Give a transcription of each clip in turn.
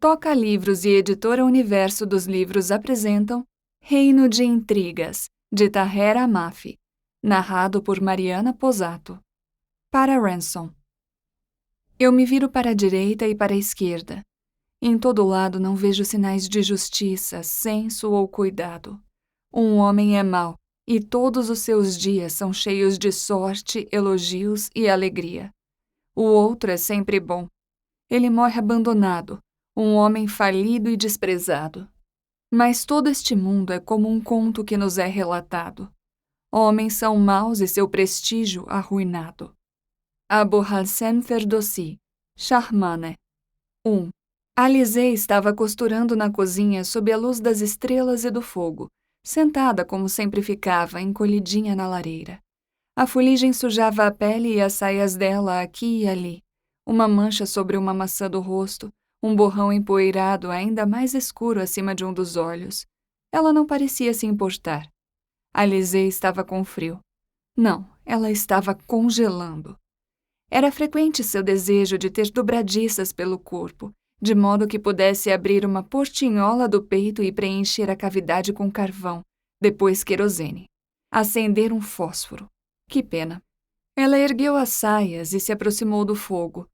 Toca Livros e Editora Universo dos Livros apresentam Reino de Intrigas, de Taher Amafi, narrado por Mariana Posato. Para Ransom. Eu me viro para a direita e para a esquerda. Em todo lado não vejo sinais de justiça, senso ou cuidado. Um homem é mau, e todos os seus dias são cheios de sorte, elogios e alegria. O outro é sempre bom. Ele morre abandonado, um homem falido e desprezado. Mas todo este mundo é como um conto que nos é relatado. Homens são maus e seu prestígio arruinado. Abu Hassem Ferdowsi, Shahmane. 1. Alizé estava costurando na cozinha sob a luz das estrelas e do fogo, sentada como sempre ficava, encolhidinha na lareira. A fuligem sujava a pele e as saias dela aqui e ali. Uma mancha sobre uma maçã do rosto, um borrão empoeirado ainda mais escuro acima de um dos olhos. Ela não parecia se importar. Alizé estava com frio. Não, ela estava congelando. Era frequente seu desejo de ter dobradiças pelo corpo, de modo que pudesse abrir uma portinhola do peito e preencher a cavidade com carvão, depois querosene. Acender um fósforo. Que pena. Ela ergueu as saias e se aproximou do fogo,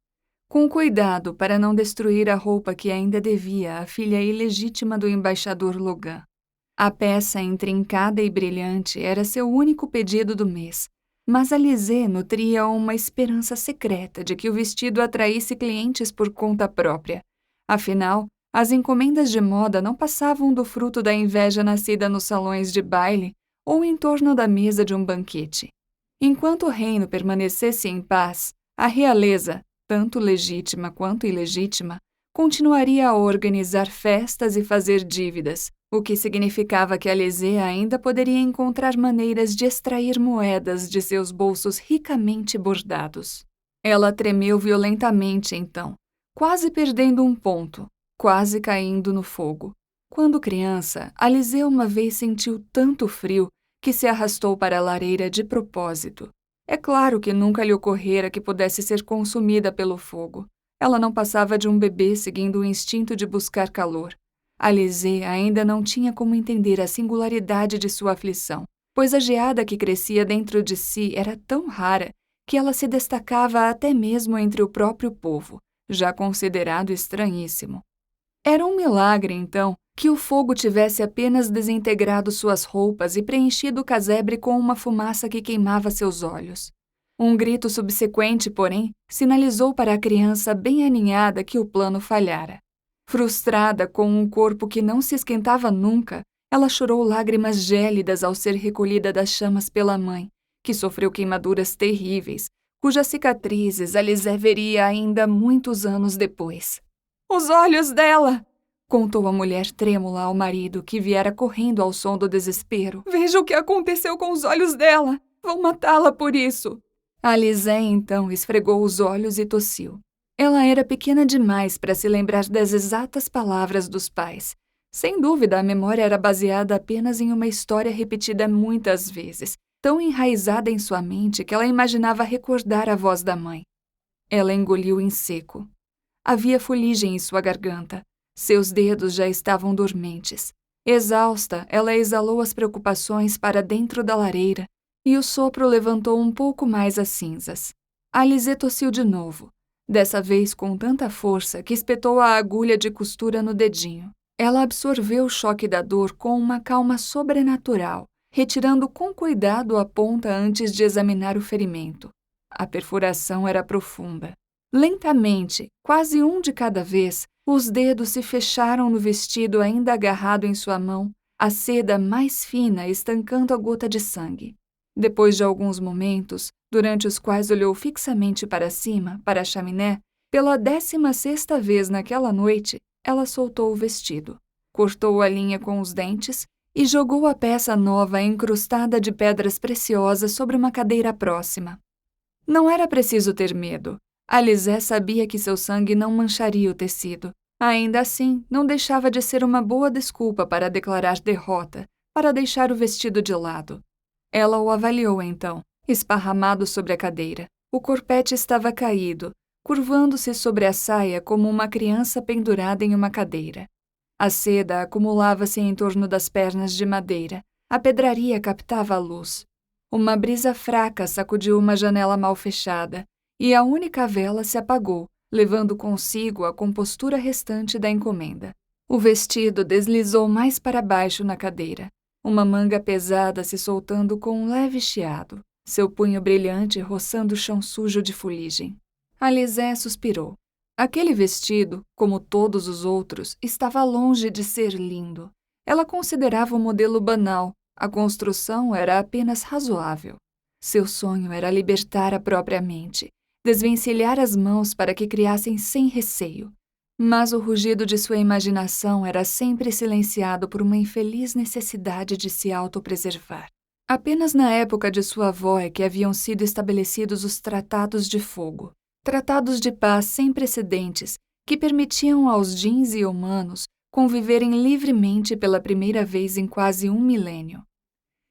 com cuidado para não destruir a roupa que ainda devia à filha ilegítima do embaixador Logan. A peça intrincada e brilhante era seu único pedido do mês, mas Alizé nutria uma esperança secreta de que o vestido atraísse clientes por conta própria. Afinal, as encomendas de moda não passavam do fruto da inveja nascida nos salões de baile ou em torno da mesa de um banquete. Enquanto o reino permanecesse em paz, a realeza, tanto legítima quanto ilegítima, continuaria a organizar festas e fazer dívidas, o que significava que Alizé ainda poderia encontrar maneiras de extrair moedas de seus bolsos ricamente bordados. Ela tremeu violentamente então, quase perdendo um ponto, quase caindo no fogo. Quando criança, Alizé uma vez sentiu tanto frio que se arrastou para a lareira de propósito. É claro que nunca lhe ocorrera que pudesse ser consumida pelo fogo. Ela não passava de um bebê seguindo o instinto de buscar calor. Alizé ainda não tinha como entender a singularidade de sua aflição, pois a geada que crescia dentro de si era tão rara que ela se destacava até mesmo entre o próprio povo, já considerado estranhíssimo. Era um milagre, então, que o fogo tivesse apenas desintegrado suas roupas e preenchido o casebre com uma fumaça que queimava seus olhos. Um grito subsequente, porém, sinalizou para a criança bem aninhada que o plano falhara. Frustrada com um corpo que não se esquentava nunca, ela chorou lágrimas gélidas ao ser recolhida das chamas pela mãe, que sofreu queimaduras terríveis, cujas cicatrizes Alizé veria ainda muitos anos depois. Os olhos dela! Contou a mulher trêmula ao marido, que viera correndo ao som do desespero. Veja o que aconteceu com os olhos dela! Vão matá-la por isso! Alizé, então, esfregou os olhos e tossiu. Ela era pequena demais para se lembrar das exatas palavras dos pais. Sem dúvida, a memória era baseada apenas em uma história repetida muitas vezes, tão enraizada em sua mente que ela imaginava recordar a voz da mãe. Ela engoliu em seco. Havia fuligem em sua garganta. Seus dedos já estavam dormentes. Exausta, ela exalou as preocupações para dentro da lareira e o sopro levantou um pouco mais as cinzas. Alizé tossiu de novo, dessa vez com tanta força que espetou a agulha de costura no dedinho. Ela absorveu o choque da dor com uma calma sobrenatural, retirando com cuidado a ponta antes de examinar o ferimento. A perfuração era profunda. Lentamente, quase um de cada vez, os dedos se fecharam no vestido ainda agarrado em sua mão, a seda mais fina estancando a gota de sangue. Depois de alguns momentos, durante os quais olhou fixamente para cima, para a chaminé, pela 16ª vez naquela noite, ela soltou o vestido, cortou a linha com os dentes e jogou a peça nova encrustada de pedras preciosas sobre uma cadeira próxima. Não era preciso ter medo. Alizé sabia que seu sangue não mancharia o tecido. Ainda assim, não deixava de ser uma boa desculpa para declarar derrota, para deixar o vestido de lado. Ela o avaliou então, esparramado sobre a cadeira. O corpete estava caído, curvando-se sobre a saia como uma criança pendurada em uma cadeira. A seda acumulava-se em torno das pernas de madeira. A pedraria captava a luz. Uma brisa fraca sacudiu uma janela mal fechada, e a única vela se apagou, levando consigo a compostura restante da encomenda. O vestido deslizou mais para baixo na cadeira, uma manga pesada se soltando com um leve chiado, seu punho brilhante roçando o chão sujo de fuligem. Alizé suspirou. Aquele vestido, como todos os outros, estava longe de ser lindo. Ela considerava o modelo banal, a construção era apenas razoável. Seu sonho era libertar a própria mente, desvencilhar as mãos para que criassem sem receio. Mas o rugido de sua imaginação era sempre silenciado por uma infeliz necessidade de se autopreservar. Apenas na época de sua avó é que haviam sido estabelecidos os tratados de fogo, tratados de paz sem precedentes que permitiam aos jeans e humanos conviverem livremente pela primeira vez em quase 1 milênio.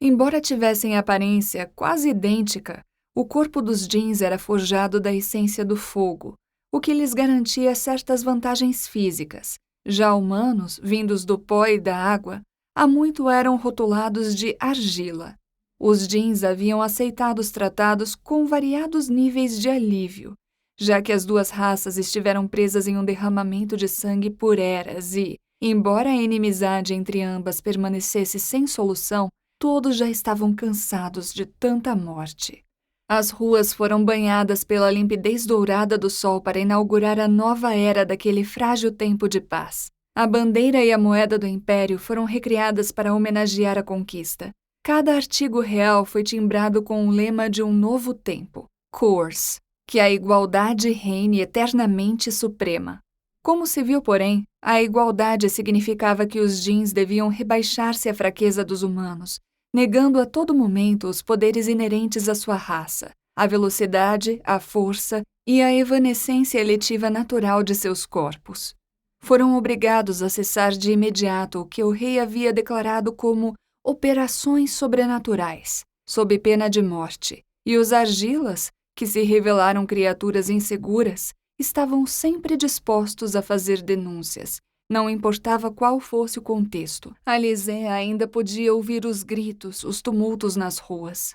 Embora tivessem aparência quase idêntica, o corpo dos jeans era forjado da essência do fogo, o que lhes garantia certas vantagens físicas. Já humanos, vindos do pó e da água, há muito eram rotulados de argila. Os jeans haviam aceitado os tratados com variados níveis de alívio, já que as duas raças estiveram presas em um derramamento de sangue por eras e, embora a inimizade entre ambas permanecesse sem solução, todos já estavam cansados de tanta morte. As ruas foram banhadas pela limpidez dourada do sol para inaugurar a nova era daquele frágil tempo de paz. A bandeira e a moeda do Império foram recriadas para homenagear a conquista. Cada artigo real foi timbrado com o lema de um novo tempo, Cours, que a igualdade reine eternamente suprema. Como se viu, porém, a igualdade significava que os jeans deviam rebaixar-se à fraqueza dos humanos, negando a todo momento os poderes inerentes à sua raça, a velocidade, a força e a evanescência eletiva natural de seus corpos. Foram obrigados a cessar de imediato o que o rei havia declarado como operações sobrenaturais, sob pena de morte, e os argilas, que se revelaram criaturas inseguras, estavam sempre dispostos a fazer denúncias. Não importava qual fosse o contexto, Alizé ainda podia ouvir os gritos, os tumultos nas ruas.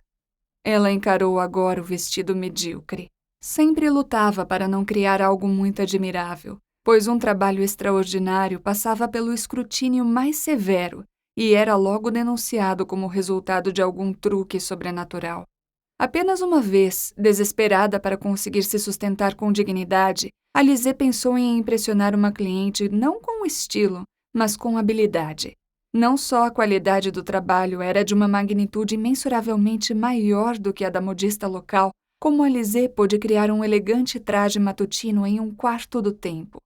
Ela encarou agora o vestido medíocre. Sempre lutava para não criar algo muito admirável, pois um trabalho extraordinário passava pelo escrutínio mais severo e era logo denunciado como resultado de algum truque sobrenatural. Apenas uma vez, desesperada para conseguir se sustentar com dignidade, Alizé pensou em impressionar uma cliente não com estilo, mas com habilidade. Não só a qualidade do trabalho era de uma magnitude imensuravelmente maior do que a da modista local, como Alizé pôde criar um elegante traje matutino em 1/4 do tempo.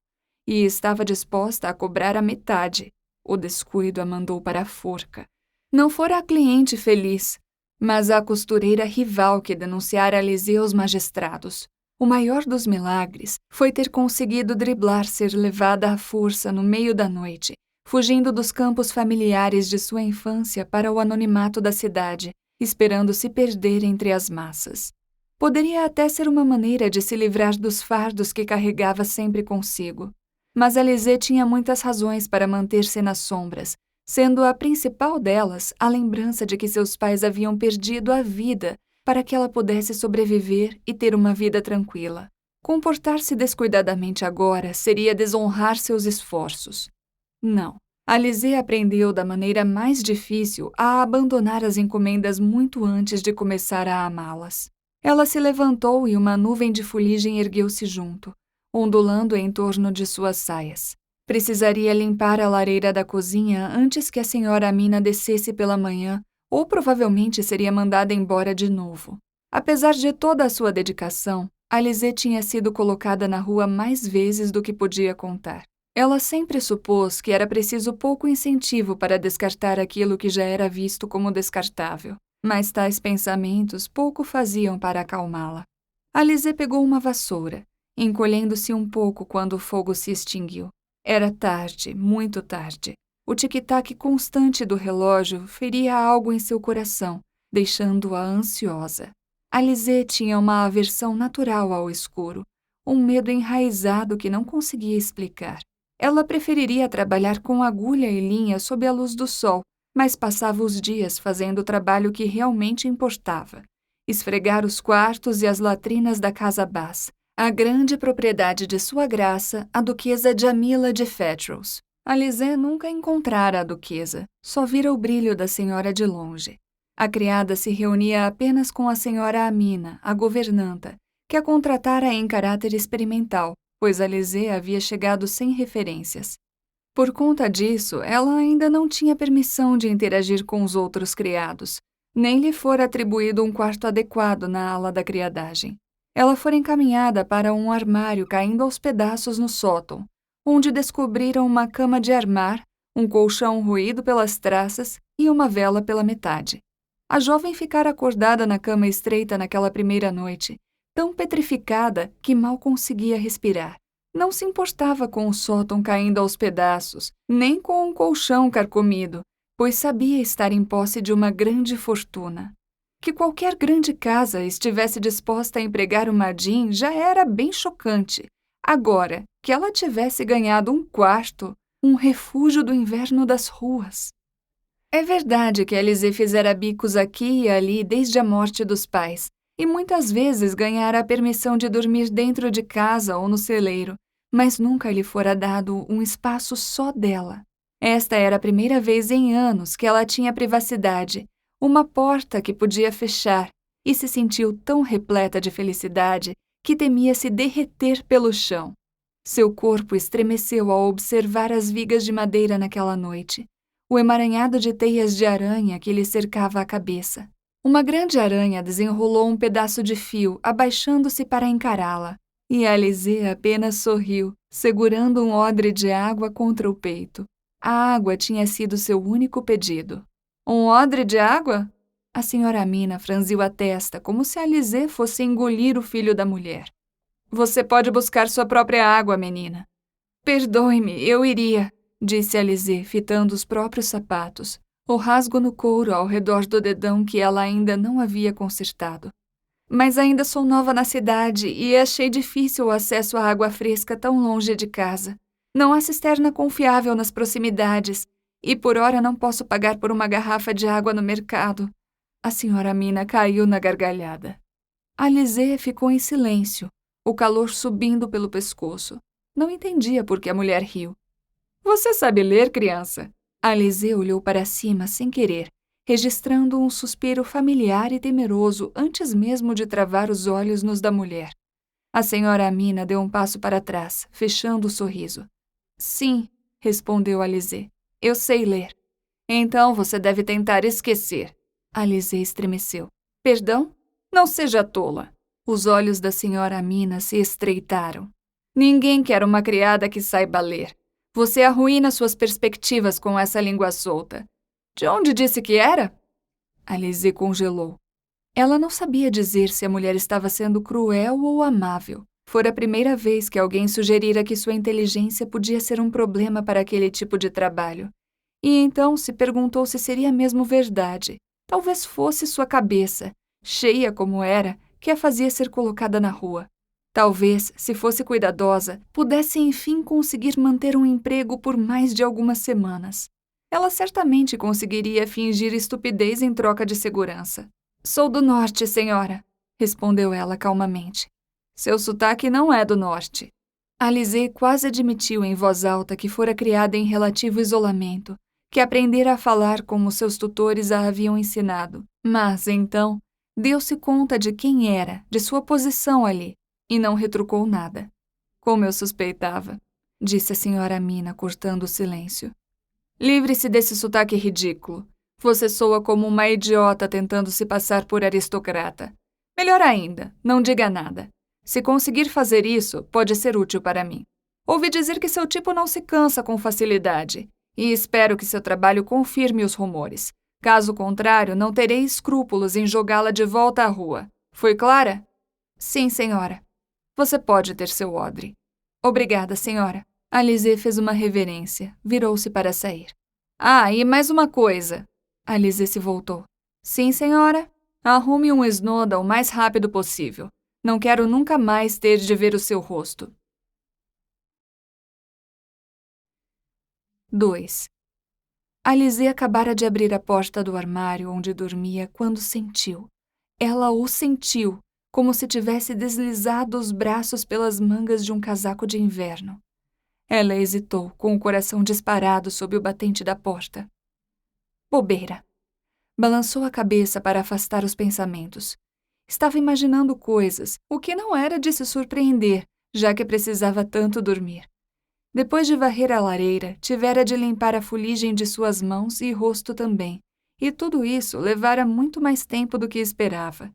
E estava disposta a cobrar a metade. O descuido a mandou para a forca. Não fora a cliente feliz, mas a costureira rival que denunciara Alizé aos magistrados. O maior dos milagres foi ter conseguido driblar ser levada à força no meio da noite, fugindo dos campos familiares de sua infância para o anonimato da cidade, esperando se perder entre as massas. Poderia até ser uma maneira de se livrar dos fardos que carregava sempre consigo. Mas Alizé tinha muitas razões para manter-se nas sombras, sendo a principal delas a lembrança de que seus pais haviam perdido a vida para que ela pudesse sobreviver e ter uma vida tranquila. Comportar-se descuidadamente agora seria desonrar seus esforços. Não. Alizé aprendeu da maneira mais difícil a abandonar as encomendas muito antes de começar a amá-las. Ela se levantou e uma nuvem de fuligem ergueu-se junto, ondulando em torno de suas saias. Precisaria limpar a lareira da cozinha antes que a senhora Amina descesse pela manhã, ou provavelmente seria mandada embora de novo. Apesar de toda a sua dedicação, Alizé tinha sido colocada na rua mais vezes do que podia contar. Ela sempre supôs que era preciso pouco incentivo para descartar aquilo que já era visto como descartável, mas tais pensamentos pouco faziam para acalmá-la. Alizé pegou uma vassoura, encolhendo-se um pouco quando o fogo se extinguiu. Era tarde, muito tarde. O tic-tac constante do relógio feria algo em seu coração, deixando-a ansiosa. Alizé tinha uma aversão natural ao escuro. um medo enraizado que não conseguia explicar. Ela preferiria trabalhar com agulha e linha sob a luz do sol, mas passava os dias fazendo o trabalho que realmente importava: esfregar os quartos e as latrinas da Casa Bass, a grande propriedade de sua graça, a duquesa Jamila de Fettrolls. Alizé nunca encontrara a duquesa, só vira o brilho da senhora de longe. A criada se reunia apenas com a senhora Amina, a governanta, que a contratara em caráter experimental, pois Alizé havia chegado sem referências. Por conta disso, ela ainda não tinha permissão de interagir com os outros criados, nem lhe fora atribuído um quarto adequado na ala da criadagem. Ela fora encaminhada para um armário caindo aos pedaços no sótão, onde descobriram uma cama de armar, um colchão roído pelas traças e uma vela pela metade. A jovem ficara acordada na cama estreita naquela primeira noite, tão petrificada que mal conseguia respirar. Não se importava com o sótão caindo aos pedaços, nem com um colchão carcomido, pois sabia estar em posse de uma grande fortuna. Que qualquer grande casa estivesse disposta a empregar o Madin já era bem chocante. Agora, que ela tivesse ganhado um quarto, um refúgio do inverno das ruas. É verdade que Alizé fizera bicos aqui e ali desde a morte dos pais, e muitas vezes ganhara a permissão de dormir dentro de casa ou no celeiro, mas nunca lhe fora dado um espaço só dela. Esta era a primeira vez em anos que ela tinha privacidade, uma porta que podia fechar, e se sentiu tão repleta de felicidade que temia se derreter pelo chão. Seu corpo estremeceu ao observar as vigas de madeira naquela noite, o emaranhado de teias de aranha que lhe cercava a cabeça. Uma grande aranha desenrolou um pedaço de fio, abaixando-se para encará-la, e Alizé apenas sorriu, segurando um odre de água contra o peito. A água tinha sido seu único pedido. Um odre de água? A senhora Amina franziu a testa, como se Alizé fosse engolir o filho da mulher. Você pode buscar sua própria água, menina. Perdoe-me, eu iria, disse Alizé, fitando os próprios sapatos, o rasgo no couro ao redor do dedão que ela ainda não havia consertado. Mas ainda sou nova na cidade e achei difícil o acesso à água fresca tão longe de casa. Não há cisterna confiável nas proximidades, e por hora não posso pagar por uma garrafa de água no mercado. A senhora Amina caiu na gargalhada. Alizé ficou em silêncio, o calor subindo pelo pescoço. Não entendia por que a mulher riu. Você sabe ler, criança? Alizé olhou para cima sem querer, registrando um suspiro familiar e temeroso antes mesmo de travar os olhos nos da mulher. A senhora Amina deu um passo para trás, fechando o sorriso. Sim, respondeu Alizé. Eu sei ler. Então você deve tentar esquecer. Alizé estremeceu. Perdão? Não seja tola. Os olhos da senhora Amina se estreitaram. Ninguém quer uma criada que saiba ler. Você arruína suas perspectivas com essa língua solta. De onde disse que era? Alizé congelou. Ela não sabia dizer se a mulher estava sendo cruel ou amável. Fora a primeira vez que alguém sugerira que sua inteligência podia ser um problema para aquele tipo de trabalho. E então se perguntou se seria mesmo verdade. Talvez fosse sua cabeça, cheia como era, que a fazia ser colocada na rua. Talvez, se fosse cuidadosa, pudesse enfim conseguir manter um emprego por mais de algumas semanas. Ela certamente conseguiria fingir estupidez em troca de segurança. Sou do norte, senhora, respondeu ela calmamente. Seu sotaque não é do norte. Alizé quase admitiu em voz alta que fora criada em relativo isolamento, que aprendera a falar como seus tutores a haviam ensinado. Mas, então, deu-se conta de quem era, de sua posição ali, e não retrucou nada. Como eu suspeitava, disse a senhora Amina, cortando o silêncio. Livre-se desse sotaque ridículo. Você soa como uma idiota tentando se passar por aristocrata. Melhor ainda, não diga nada. Se conseguir fazer isso, pode ser útil para mim. Ouvi dizer que seu tipo não se cansa com facilidade, e espero que seu trabalho confirme os rumores. Caso contrário, não terei escrúpulos em jogá-la de volta à rua. Foi clara? Sim, senhora. Você pode ter seu odre. Obrigada, senhora. Alizé fez uma reverência, virou-se para sair. Ah, e mais uma coisa. Alizé se voltou. Sim, senhora. Arrume um Snowdon o mais rápido possível. Não quero nunca mais ter de ver o seu rosto. 2. Alizée acabara de abrir a porta do armário onde dormia quando sentiu. Ela o sentiu, como se tivesse deslizado os braços pelas mangas de um casaco de inverno. Ela hesitou, com o coração disparado sob o batente da porta. Bobeira. Balançou a cabeça para afastar os pensamentos. Estava imaginando coisas, o que não era de se surpreender, já que precisava tanto dormir. Depois de varrer a lareira, tivera de limpar a fuligem de suas mãos e rosto também, e tudo isso levara muito mais tempo do que esperava.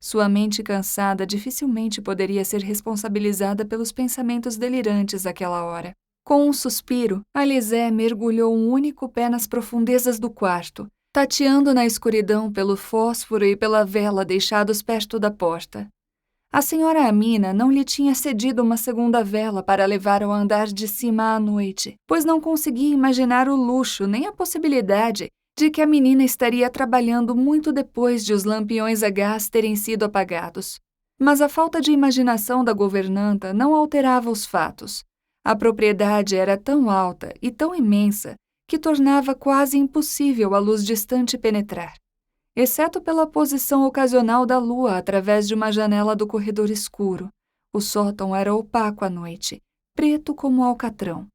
Sua mente cansada dificilmente poderia ser responsabilizada pelos pensamentos delirantes àquela hora. Com um suspiro, Alizée mergulhou um único pé nas profundezas do quarto, tateando na escuridão pelo fósforo e pela vela deixados perto da porta. A senhora Amina não lhe tinha cedido uma segunda vela para levar ao andar de cima à noite, pois não conseguia imaginar o luxo nem a possibilidade de que a menina estaria trabalhando muito depois de os lampiões a gás terem sido apagados. Mas a falta de imaginação da governanta não alterava os fatos. A propriedade era tão alta e tão imensa que tornava quase impossível a luz distante penetrar, exceto pela posição ocasional da lua através de uma janela do corredor escuro. O sótão era opaco à noite, preto como alcatrão.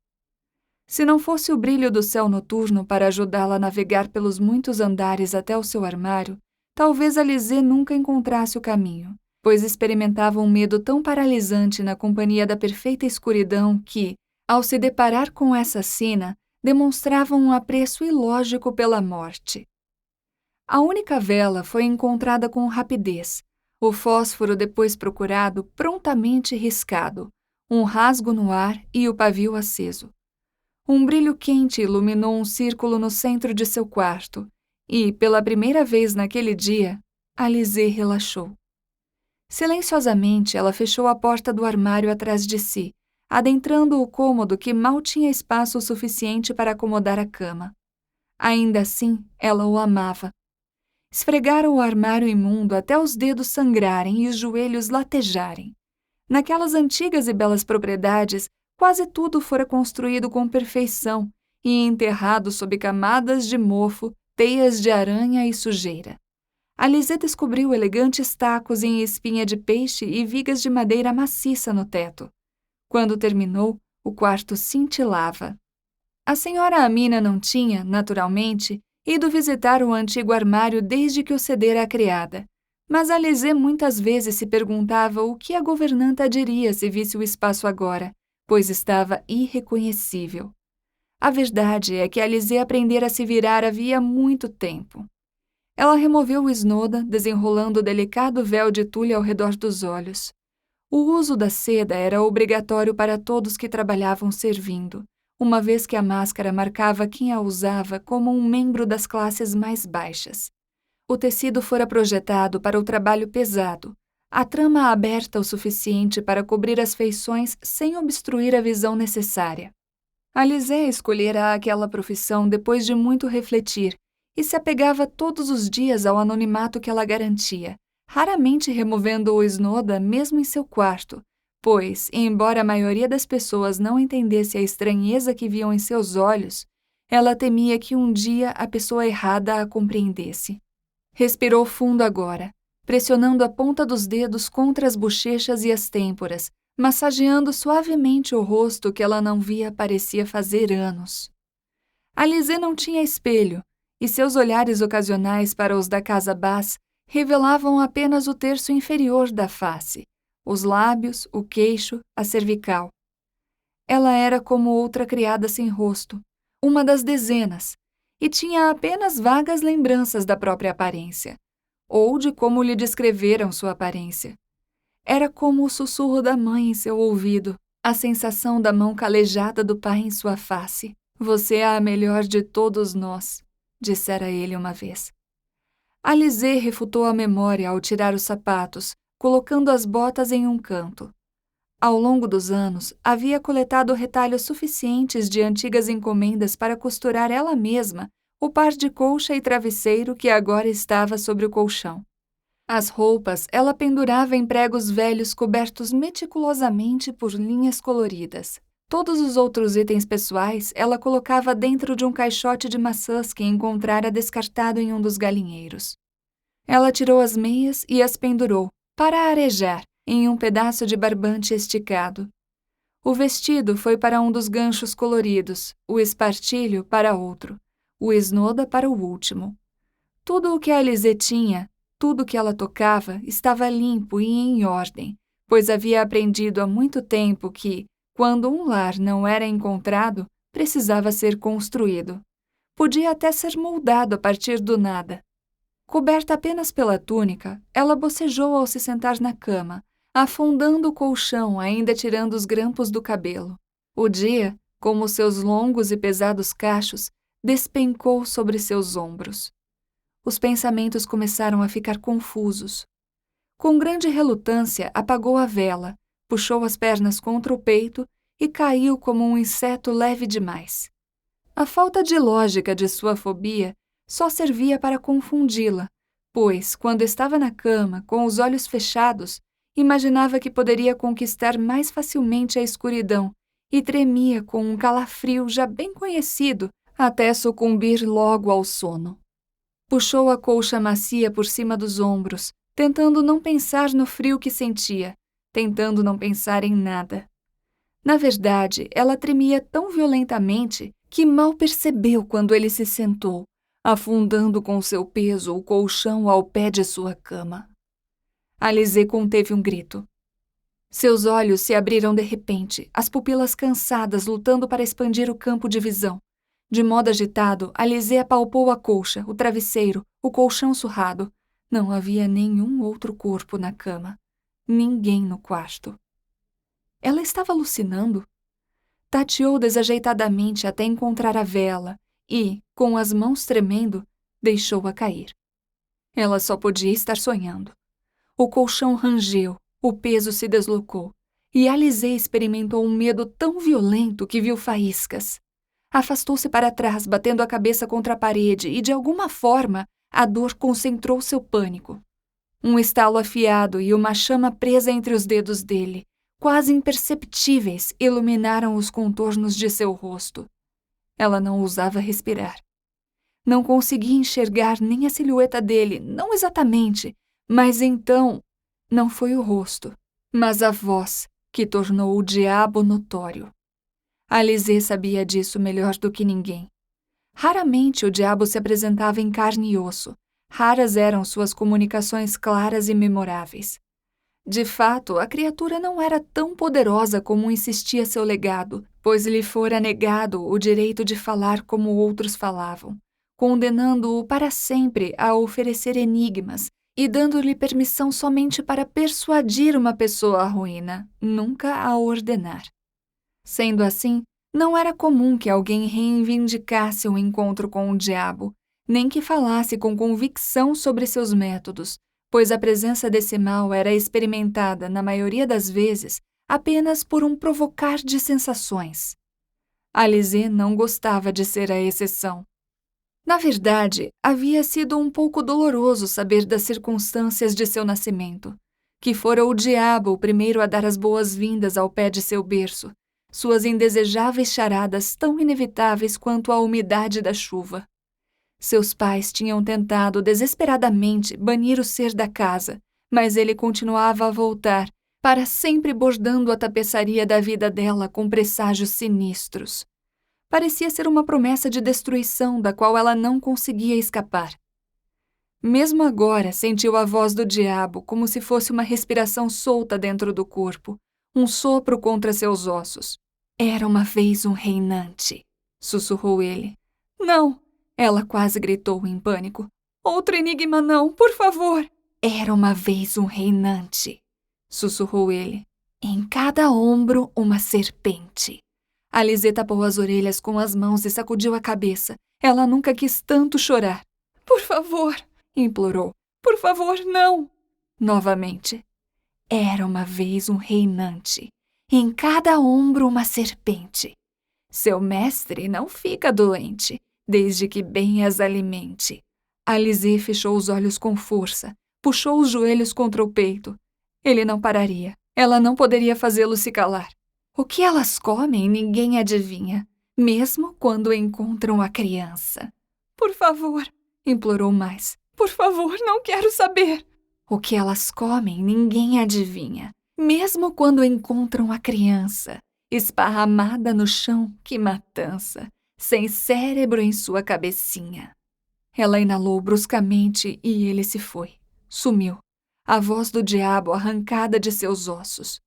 Se não fosse o brilho do céu noturno para ajudá-la a navegar pelos muitos andares até o seu armário, talvez Alizée nunca encontrasse o caminho, pois experimentava um medo tão paralisante na companhia da perfeita escuridão que, ao se deparar com essa cena, demonstrava um apreço ilógico pela morte. A única vela foi encontrada com rapidez, o fósforo depois procurado prontamente riscado, um rasgo no ar e o pavio aceso. Um brilho quente iluminou um círculo no centro de seu quarto e, pela primeira vez naquele dia, Alizée relaxou. Silenciosamente, ela fechou a porta do armário atrás de si, adentrando o cômodo que mal tinha espaço suficiente para acomodar a cama. Ainda assim, ela o amava. Esfregara o armário imundo até os dedos sangrarem e os joelhos latejarem. Naquelas antigas e belas propriedades, quase tudo fora construído com perfeição e enterrado sob camadas de mofo, teias de aranha e sujeira. Alizée descobriu elegantes tacos em espinha de peixe e vigas de madeira maciça no teto. Quando terminou, o quarto cintilava. A senhora Amina não tinha, naturalmente, ido visitar o antigo armário desde que o cedera à criada, mas Alizée muitas vezes se perguntava o que a governanta diria se visse o espaço agora, pois estava irreconhecível. A verdade é que Alizée aprendera a se virar havia muito tempo. Ela removeu o esnoda, desenrolando o delicado véu de tule ao redor dos olhos. O uso da seda era obrigatório para todos que trabalhavam servindo, uma vez que a máscara marcava quem a usava como um membro das classes mais baixas. O tecido fora projetado para o trabalho pesado, a trama aberta o suficiente para cobrir as feições sem obstruir a visão necessária. Alizée escolhera aquela profissão depois de muito refletir e se apegava todos os dias ao anonimato que ela garantia, raramente removendo o esnoda mesmo em seu quarto, pois, embora a maioria das pessoas não entendesse a estranheza que viam em seus olhos, ela temia que um dia a pessoa errada a compreendesse. Respirou fundo agora, pressionando a ponta dos dedos contra as bochechas e as têmporas, massageando suavemente o rosto que ela não via parecia fazer anos. Alizée não tinha espelho, e seus olhares ocasionais para os da casa Bass revelavam apenas o terço inferior da face, os lábios, o queixo, a cervical. Ela era como outra criada sem rosto, uma das dezenas, e tinha apenas vagas lembranças da própria aparência, ou de como lhe descreveram sua aparência. Era como o sussurro da mãe em seu ouvido, a sensação da mão calejada do pai em sua face. Você é a melhor de todos nós, dissera ele uma vez. Alizée refutou a memória ao tirar os sapatos, colocando as botas em um canto. Ao longo dos anos, havia coletado retalhos suficientes de antigas encomendas para costurar ela mesma o par de colcha e travesseiro que agora estava sobre o colchão. As roupas ela pendurava em pregos velhos cobertos meticulosamente por linhas coloridas. Todos os outros itens pessoais ela colocava dentro de um caixote de maçãs que encontrara descartado em um dos galinheiros. Ela tirou as meias e as pendurou, para arejar, em um pedaço de barbante esticado. O vestido foi para um dos ganchos coloridos, o espartilho para outro, o esnoda para o último. Tudo o que a Alizé tinha, tudo o que ela tocava, estava limpo e em ordem, pois havia aprendido há muito tempo que, quando um lar não era encontrado, precisava ser construído. Podia até ser moldado a partir do nada. Coberta apenas pela túnica, ela bocejou ao se sentar na cama, afundando o colchão, ainda tirando os grampos do cabelo. O dia, como seus longos e pesados cachos, despencou sobre seus ombros. Os pensamentos começaram a ficar confusos. Com grande relutância, apagou a vela, puxou as pernas contra o peito e caiu como um inseto leve demais. A falta de lógica de sua fobia só servia para confundi-la, pois, quando estava na cama, com os olhos fechados, imaginava que poderia conquistar mais facilmente a escuridão e tremia com um calafrio já bem conhecido até sucumbir logo ao sono. Puxou a colcha macia por cima dos ombros, tentando não pensar no frio que sentia, tentando não pensar em nada. Na verdade, ela tremia tão violentamente que mal percebeu quando ele se sentou, afundando com seu peso o colchão ao pé de sua cama. Alizé conteve um grito. Seus olhos se abriram de repente, as pupilas cansadas lutando para expandir o campo de visão. De modo agitado, Alizé apalpou a colcha, o travesseiro, o colchão surrado. Não havia nenhum outro corpo na cama. Ninguém no quarto. Ela estava alucinando? Tateou desajeitadamente até encontrar a vela e, com as mãos tremendo, deixou-a cair. Ela só podia estar sonhando. O colchão rangeu, o peso se deslocou, e Alizé experimentou um medo tão violento que viu faíscas. Afastou-se para trás, batendo a cabeça contra a parede, e, de alguma forma, a dor concentrou seu pânico. Um estalo afiado e uma chama presa entre os dedos dele, quase imperceptíveis, iluminaram os contornos de seu rosto. Ela não ousava respirar. Não conseguia enxergar nem a silhueta dele, não exatamente, mas então não foi o rosto, mas a voz que tornou o diabo notório. Alizé sabia disso melhor do que ninguém. Raramente o diabo se apresentava em carne e osso. Raras eram suas comunicações claras e memoráveis. De fato, a criatura não era tão poderosa como insistia seu legado, pois lhe fora negado o direito de falar como outros falavam, condenando-o para sempre a oferecer enigmas e dando-lhe permissão somente para persuadir uma pessoa à ruína, nunca a ordenar. Sendo assim, não era comum que alguém reivindicasse um encontro com o diabo, nem que falasse com convicção sobre seus métodos, pois a presença desse mal era experimentada, na maioria das vezes, apenas por um provocar de sensações. Alizé não gostava de ser a exceção. Na verdade, havia sido um pouco doloroso saber das circunstâncias de seu nascimento, que fora o diabo o primeiro a dar as boas-vindas ao pé de seu berço, suas indesejáveis charadas tão inevitáveis quanto a umidade da chuva. Seus pais tinham tentado desesperadamente banir o ser da casa, mas ele continuava a voltar, para sempre bordando a tapeçaria da vida dela com presságios sinistros. Parecia ser uma promessa de destruição da qual ela não conseguia escapar. Mesmo agora sentiu a voz do diabo como se fosse uma respiração solta dentro do corpo, um sopro contra seus ossos. Era uma vez um reinante, sussurrou ele. Não! Ela quase gritou em pânico. Outro enigma não, por favor! Era uma vez um reinante, sussurrou ele. Em cada ombro uma serpente. Alizé tapou as orelhas com as mãos e sacudiu a cabeça. Ela nunca quis tanto chorar. Por favor, implorou. Por favor, não! Novamente. Era uma vez um reinante. Em cada ombro uma serpente. Seu mestre não fica doente, desde que bem as alimente. Alizé fechou os olhos com força, Puxou os joelhos contra o peito. Ele não pararia. Ela não poderia fazê-lo se calar. O que elas comem ninguém adivinha, mesmo quando encontram a criança. Por favor, implorou mais. Por favor, não quero saber. O que elas comem ninguém adivinha, mesmo quando encontram a criança, esparramada no chão, que matança, sem cérebro em sua cabecinha. Ela inalou bruscamente e ele se foi. Sumiu, a voz do diabo arrancada de seus ossos.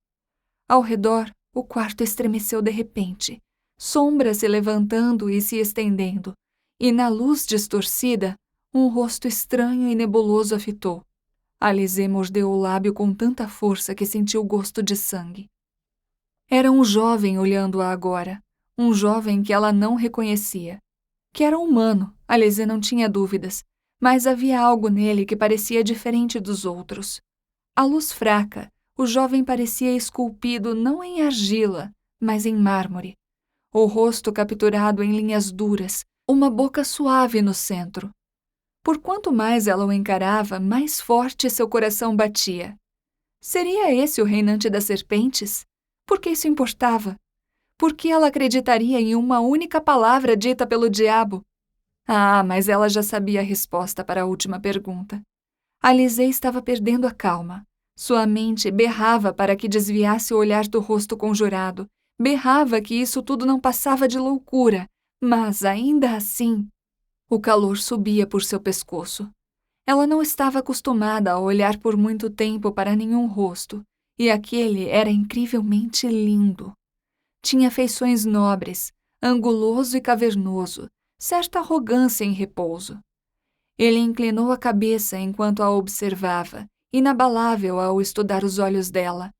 Ao redor, o quarto estremeceu de repente, sombras se levantando e se estendendo, e na luz distorcida, um rosto estranho e nebuloso a fitou. Alizée mordeu o lábio com tanta força que sentiu gosto de sangue. Era um jovem olhando-a agora, um jovem que ela não reconhecia. Que era humano, Alizée não tinha dúvidas, mas havia algo nele que parecia diferente dos outros. À luz fraca, o jovem parecia esculpido não em argila, mas em mármore. O rosto capturado em linhas duras, uma boca suave no centro. Por quanto mais ela o encarava, mais forte seu coração batia. Seria esse o reinante das serpentes? Por que isso importava? Por que ela acreditaria em uma única palavra dita pelo diabo? Ah, mas ela já sabia a resposta para a última pergunta. Alizée estava perdendo a calma. Sua mente berrava para que desviasse o olhar do rosto conjurado. Berrava que isso tudo não passava de loucura, mas ainda assim... O calor subia por seu pescoço. Ela não estava acostumada a olhar por muito tempo para nenhum rosto, e aquele era incrivelmente lindo. Tinha feições nobres, anguloso e cavernoso, certa arrogância em repouso. Ele inclinou a cabeça enquanto a observava, inabalável ao estudar os olhos dela.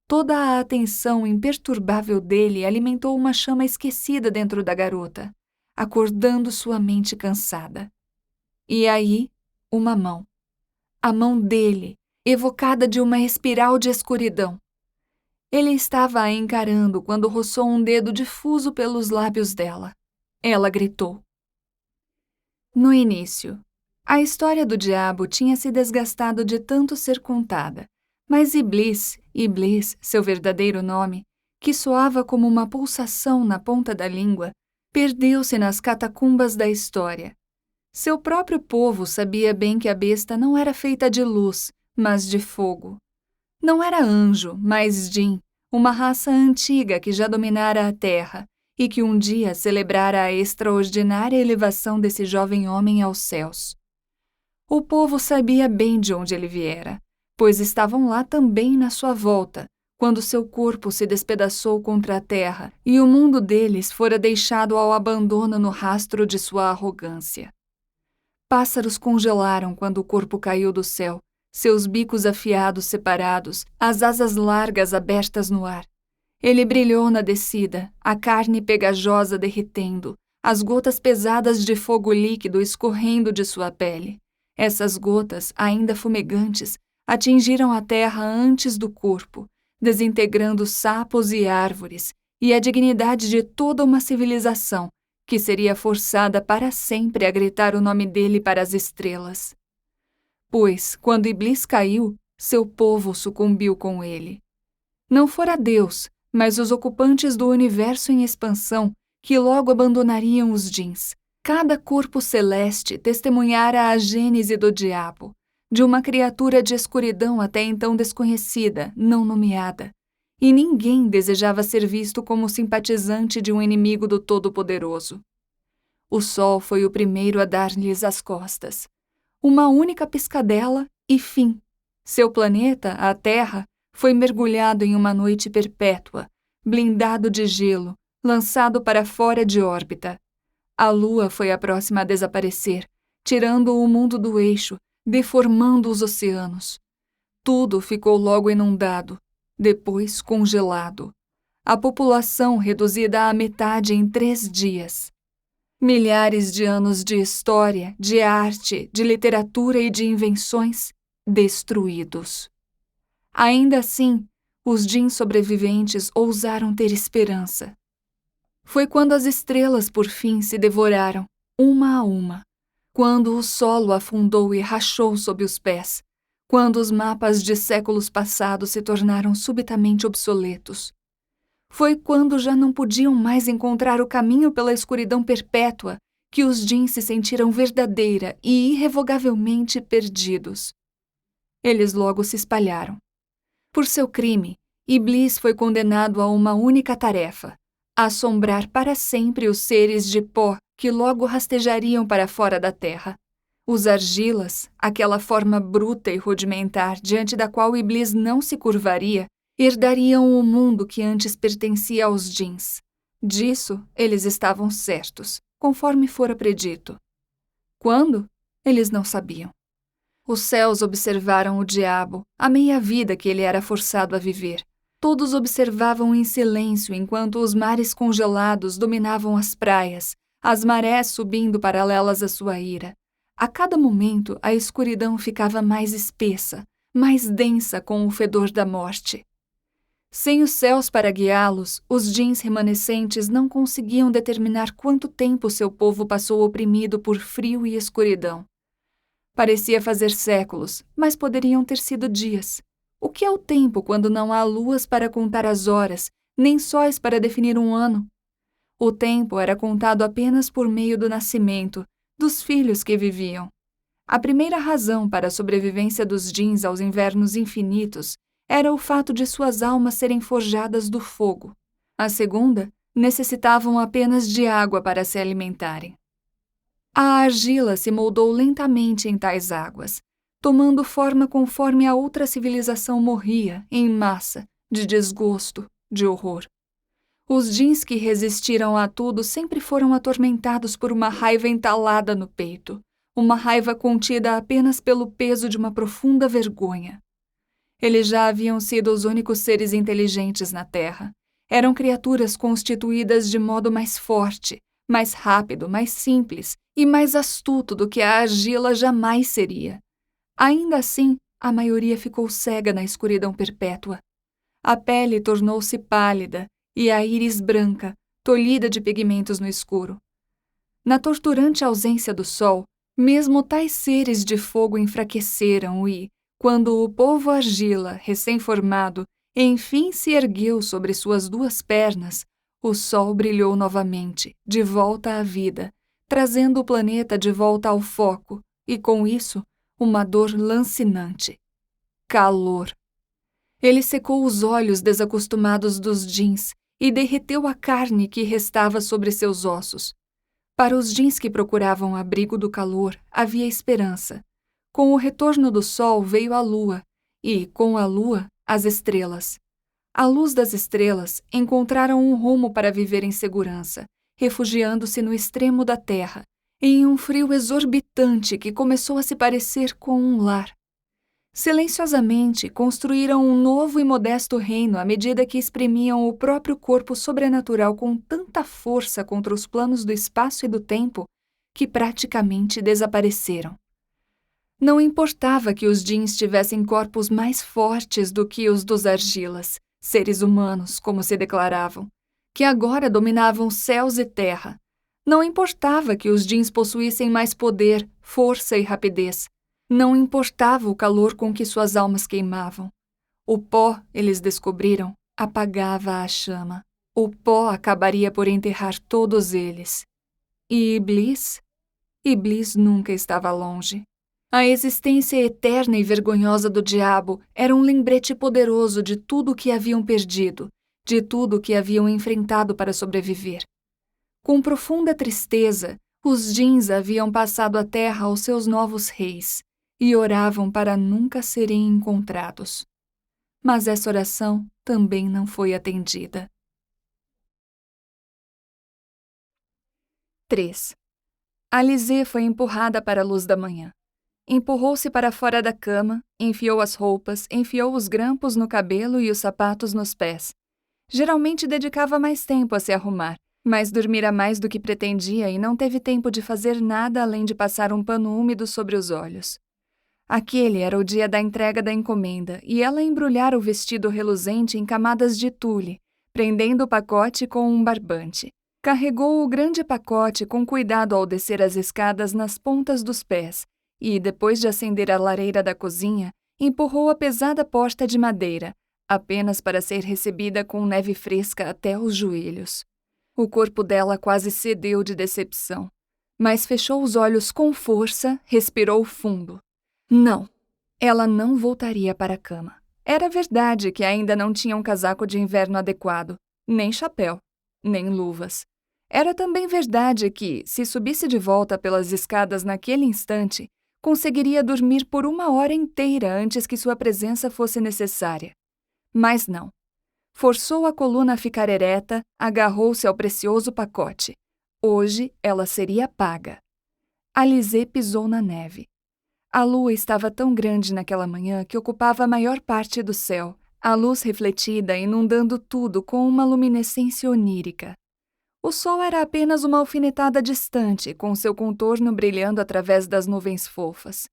Toda a atenção imperturbável dele alimentou uma chama esquecida dentro da garota, acordando sua mente cansada. E aí, uma mão. A mão dele, evocada de uma espiral de escuridão. Ele estava a encarando quando roçou um dedo difuso pelos lábios dela. Ela gritou. No início, a história do diabo tinha se desgastado de tanto ser contada, mas Iblis, seu verdadeiro nome, que soava como uma pulsação na ponta da língua, perdeu-se nas catacumbas da história. Seu próprio povo sabia bem que a besta não era feita de luz, mas de fogo. Não era anjo, mas Jinn, uma raça antiga que já dominara a terra e que um dia celebrara a extraordinária elevação desse jovem homem aos céus. O povo sabia bem de onde ele viera, pois estavam lá também na sua volta, quando seu corpo se despedaçou contra a terra e o mundo deles fora deixado ao abandono no rastro de sua arrogância. Pássaros congelaram quando o corpo caiu do céu, seus bicos afiados separados, as asas largas abertas no ar. Ele brilhou na descida, a carne pegajosa derretendo, as gotas pesadas de fogo líquido escorrendo de sua pele. Essas gotas, ainda fumegantes, atingiram a terra antes do corpo, desintegrando sapos e árvores, e a dignidade de toda uma civilização, que seria forçada para sempre a gritar o nome dele para as estrelas. Pois, quando Iblis caiu, seu povo sucumbiu com ele. Não fora Deus, mas os ocupantes do universo em expansão, que logo abandonariam os Jinns. Cada corpo celeste testemunhara a gênese do diabo, de uma criatura de escuridão até então desconhecida, não nomeada, e ninguém desejava ser visto como simpatizante de um inimigo do Todo-Poderoso. O sol foi o primeiro a dar-lhes as costas. Uma única piscadela e fim. Seu planeta, a Terra, foi mergulhado em uma noite perpétua, blindado de gelo, lançado para fora de órbita. A Lua foi a próxima a desaparecer, tirando o mundo do eixo, deformando os oceanos. Tudo ficou logo inundado, depois congelado. A população reduzida à metade em 3 dias. Milhares de anos de história, de arte, de literatura e de invenções destruídos. Ainda assim, os Jinn sobreviventes ousaram ter esperança. Foi quando as estrelas por fim se devoraram, uma a uma, quando o solo afundou e rachou sob os pés, quando os mapas de séculos passados se tornaram subitamente obsoletos. Foi quando já não podiam mais encontrar o caminho pela escuridão perpétua que os Jin se sentiram verdadeira e irrevogavelmente perdidos. Eles logo se espalharam. Por seu crime, Iblis foi condenado a uma única tarefa: assombrar para sempre os seres de pó que logo rastejariam para fora da terra. Os argilas, aquela forma bruta e rudimentar diante da qual Iblis não se curvaria, herdariam o mundo que antes pertencia aos Jins. Disso, eles estavam certos, conforme fora predito. Quando? Eles não sabiam. Os céus observaram o diabo, a meia-vida que ele era forçado a viver. Todos observavam em silêncio enquanto os mares congelados dominavam as praias, as marés subindo paralelas à sua ira. A cada momento, a escuridão ficava mais espessa, mais densa com o fedor da morte. Sem os céus para guiá-los, os Jins remanescentes não conseguiam determinar quanto tempo seu povo passou oprimido por frio e escuridão. Parecia fazer séculos, mas poderiam ter sido dias. O que é o tempo quando não há luas para contar as horas, nem sóis para definir um ano? O tempo era contado apenas por meio do nascimento, dos filhos que viviam. A primeira razão para a sobrevivência dos Jins aos invernos infinitos era o fato de suas almas serem forjadas do fogo. A segunda, necessitavam apenas de água para se alimentarem. A argila se moldou lentamente em tais águas, tomando forma conforme a outra civilização morria, em massa, de desgosto, de horror. Os Jins que resistiram a tudo sempre foram atormentados por uma raiva entalada no peito, uma raiva contida apenas pelo peso de uma profunda vergonha. Eles já haviam sido os únicos seres inteligentes na Terra. Eram criaturas constituídas de modo mais forte, mais rápido, mais simples e mais astuto do que a argila jamais seria. Ainda assim, a maioria ficou cega na escuridão perpétua. A pele tornou-se pálida e a íris branca, tolhida de pigmentos no escuro. Na torturante ausência do sol, mesmo tais seres de fogo enfraqueceram e, quando o povo argila, recém-formado, enfim se ergueu sobre suas duas pernas, o sol brilhou novamente, de volta à vida, trazendo o planeta de volta ao foco e, com isso, uma dor lancinante. Calor. Ele secou os olhos desacostumados dos Jins e derreteu a carne que restava sobre seus ossos. Para os Jins que procuravam abrigo do calor, havia esperança. Com o retorno do sol veio a lua, e, com a lua, as estrelas. À luz das estrelas, encontraram um rumo para viver em segurança, refugiando-se no extremo da terra, em um frio exorbitante que começou a se parecer com um lar. Silenciosamente, construíram um novo e modesto reino à medida que exprimiam o próprio corpo sobrenatural com tanta força contra os planos do espaço e do tempo que praticamente desapareceram. Não importava que os Jins tivessem corpos mais fortes do que os dos argilas, seres humanos, como se declaravam, que agora dominavam céus e terra. Não importava que os Jins possuíssem mais poder, força e rapidez. Não importava o calor com que suas almas queimavam. O pó, eles descobriram, apagava a chama. O pó acabaria por enterrar todos eles. E Iblis? Iblis nunca estava longe. A existência eterna e vergonhosa do diabo era um lembrete poderoso de tudo o que haviam perdido, de tudo o que haviam enfrentado para sobreviver. Com profunda tristeza, os Jins haviam passado a terra aos seus novos reis e oravam para nunca serem encontrados. Mas essa oração também não foi atendida. 3. Alizé foi empurrada para a luz da manhã. Empurrou-se para fora da cama, enfiou as roupas, enfiou os grampos no cabelo e os sapatos nos pés. Geralmente dedicava mais tempo a se arrumar, mas dormira mais do que pretendia e não teve tempo de fazer nada além de passar um pano úmido sobre os olhos. Aquele era o dia da entrega da encomenda e ela embrulhara o vestido reluzente em camadas de tule, prendendo o pacote com um barbante. Carregou o grande pacote com cuidado ao descer as escadas nas pontas dos pés e, depois de acender a lareira da cozinha, empurrou a pesada porta de madeira, apenas para ser recebida com neve fresca até os joelhos. O corpo dela quase cedeu de decepção, mas fechou os olhos com força, respirou fundo. Não! Ela não voltaria para a cama. Era verdade que ainda não tinha um casaco de inverno adequado, nem chapéu, nem luvas. Era também verdade que, se subisse de volta pelas escadas naquele instante, conseguiria dormir por 1 hora inteira antes que sua presença fosse necessária. Mas não. Forçou a coluna a ficar ereta, agarrou-se ao precioso pacote. Hoje ela seria paga. Alizé pisou na neve. A lua estava tão grande naquela manhã que ocupava a maior parte do céu, a luz refletida inundando tudo com uma luminescência onírica. O sol era apenas uma alfinetada distante, com seu contorno brilhando através das nuvens fofas.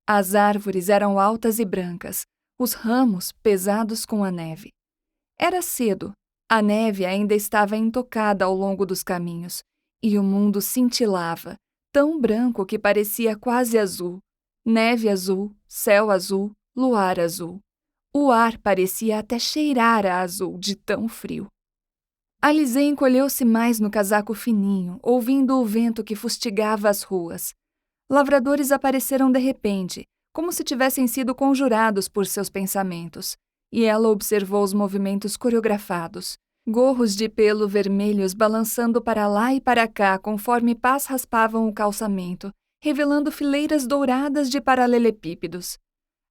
As árvores eram altas e brancas, os ramos pesados com a neve. Era cedo, a neve ainda estava intocada ao longo dos caminhos, e o mundo cintilava, tão branco que parecia quase azul. Neve azul, céu azul, luar azul. O ar parecia até cheirar a azul de tão frio. Alizé encolheu-se mais no casaco fininho, ouvindo o vento que fustigava as ruas. Lavradores apareceram de repente, como se tivessem sido conjurados por seus pensamentos, e ela observou os movimentos coreografados, gorros de pelo vermelhos balançando para lá e para cá conforme pás raspavam o calçamento, revelando fileiras douradas de paralelepípedos.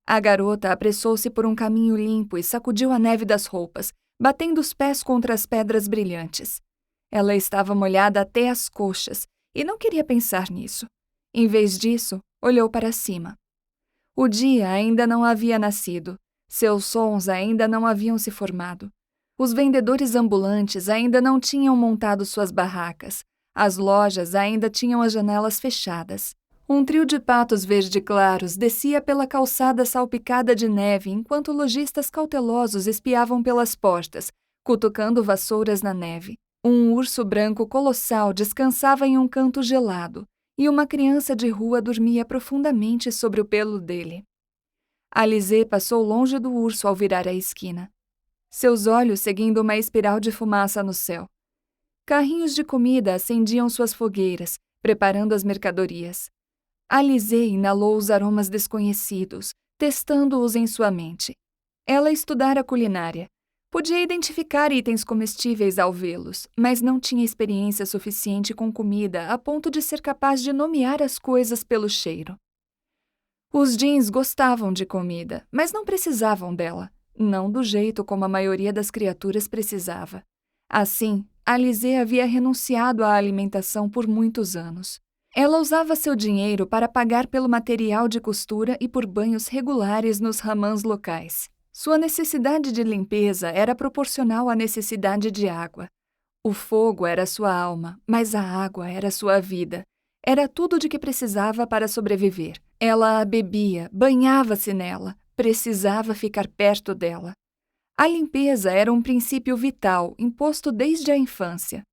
A garota apressou-se por um caminho limpo e sacudiu a neve das roupas, batendo os pés contra as pedras brilhantes. Ela estava molhada até as coxas e não queria pensar nisso. Em vez disso, olhou para cima. O dia ainda não havia nascido. Seus sons ainda não haviam se formado. Os vendedores ambulantes ainda não tinham montado suas barracas. As lojas ainda tinham as janelas fechadas. Um trio de patos verde-claros descia pela calçada salpicada de neve enquanto lojistas cautelosos espiavam pelas portas, cutucando vassouras na neve. Um urso branco colossal descansava em um canto gelado, e uma criança de rua dormia profundamente sobre o pelo dele. Alizé passou longe do urso ao virar a esquina. Seus olhos seguindo uma espiral de fumaça no céu. Carrinhos de comida acendiam suas fogueiras, preparando as mercadorias. Alizé inalou os aromas desconhecidos, testando-os em sua mente. Ela estudara culinária. Podia identificar itens comestíveis ao vê-los, mas não tinha experiência suficiente com comida a ponto de ser capaz de nomear as coisas pelo cheiro. Os jeans gostavam de comida, mas não precisavam dela, não do jeito como a maioria das criaturas precisava. Assim, Alizé havia renunciado à alimentação por muitos anos. Ela usava seu dinheiro para pagar pelo material de costura e por banhos regulares nos hammams locais. Sua necessidade de limpeza era proporcional à necessidade de água. O fogo era sua alma, mas a água era sua vida. Era tudo de que precisava para sobreviver. Ela a bebia, banhava-se nela, precisava ficar perto dela. A limpeza era um princípio vital, imposto desde a infância.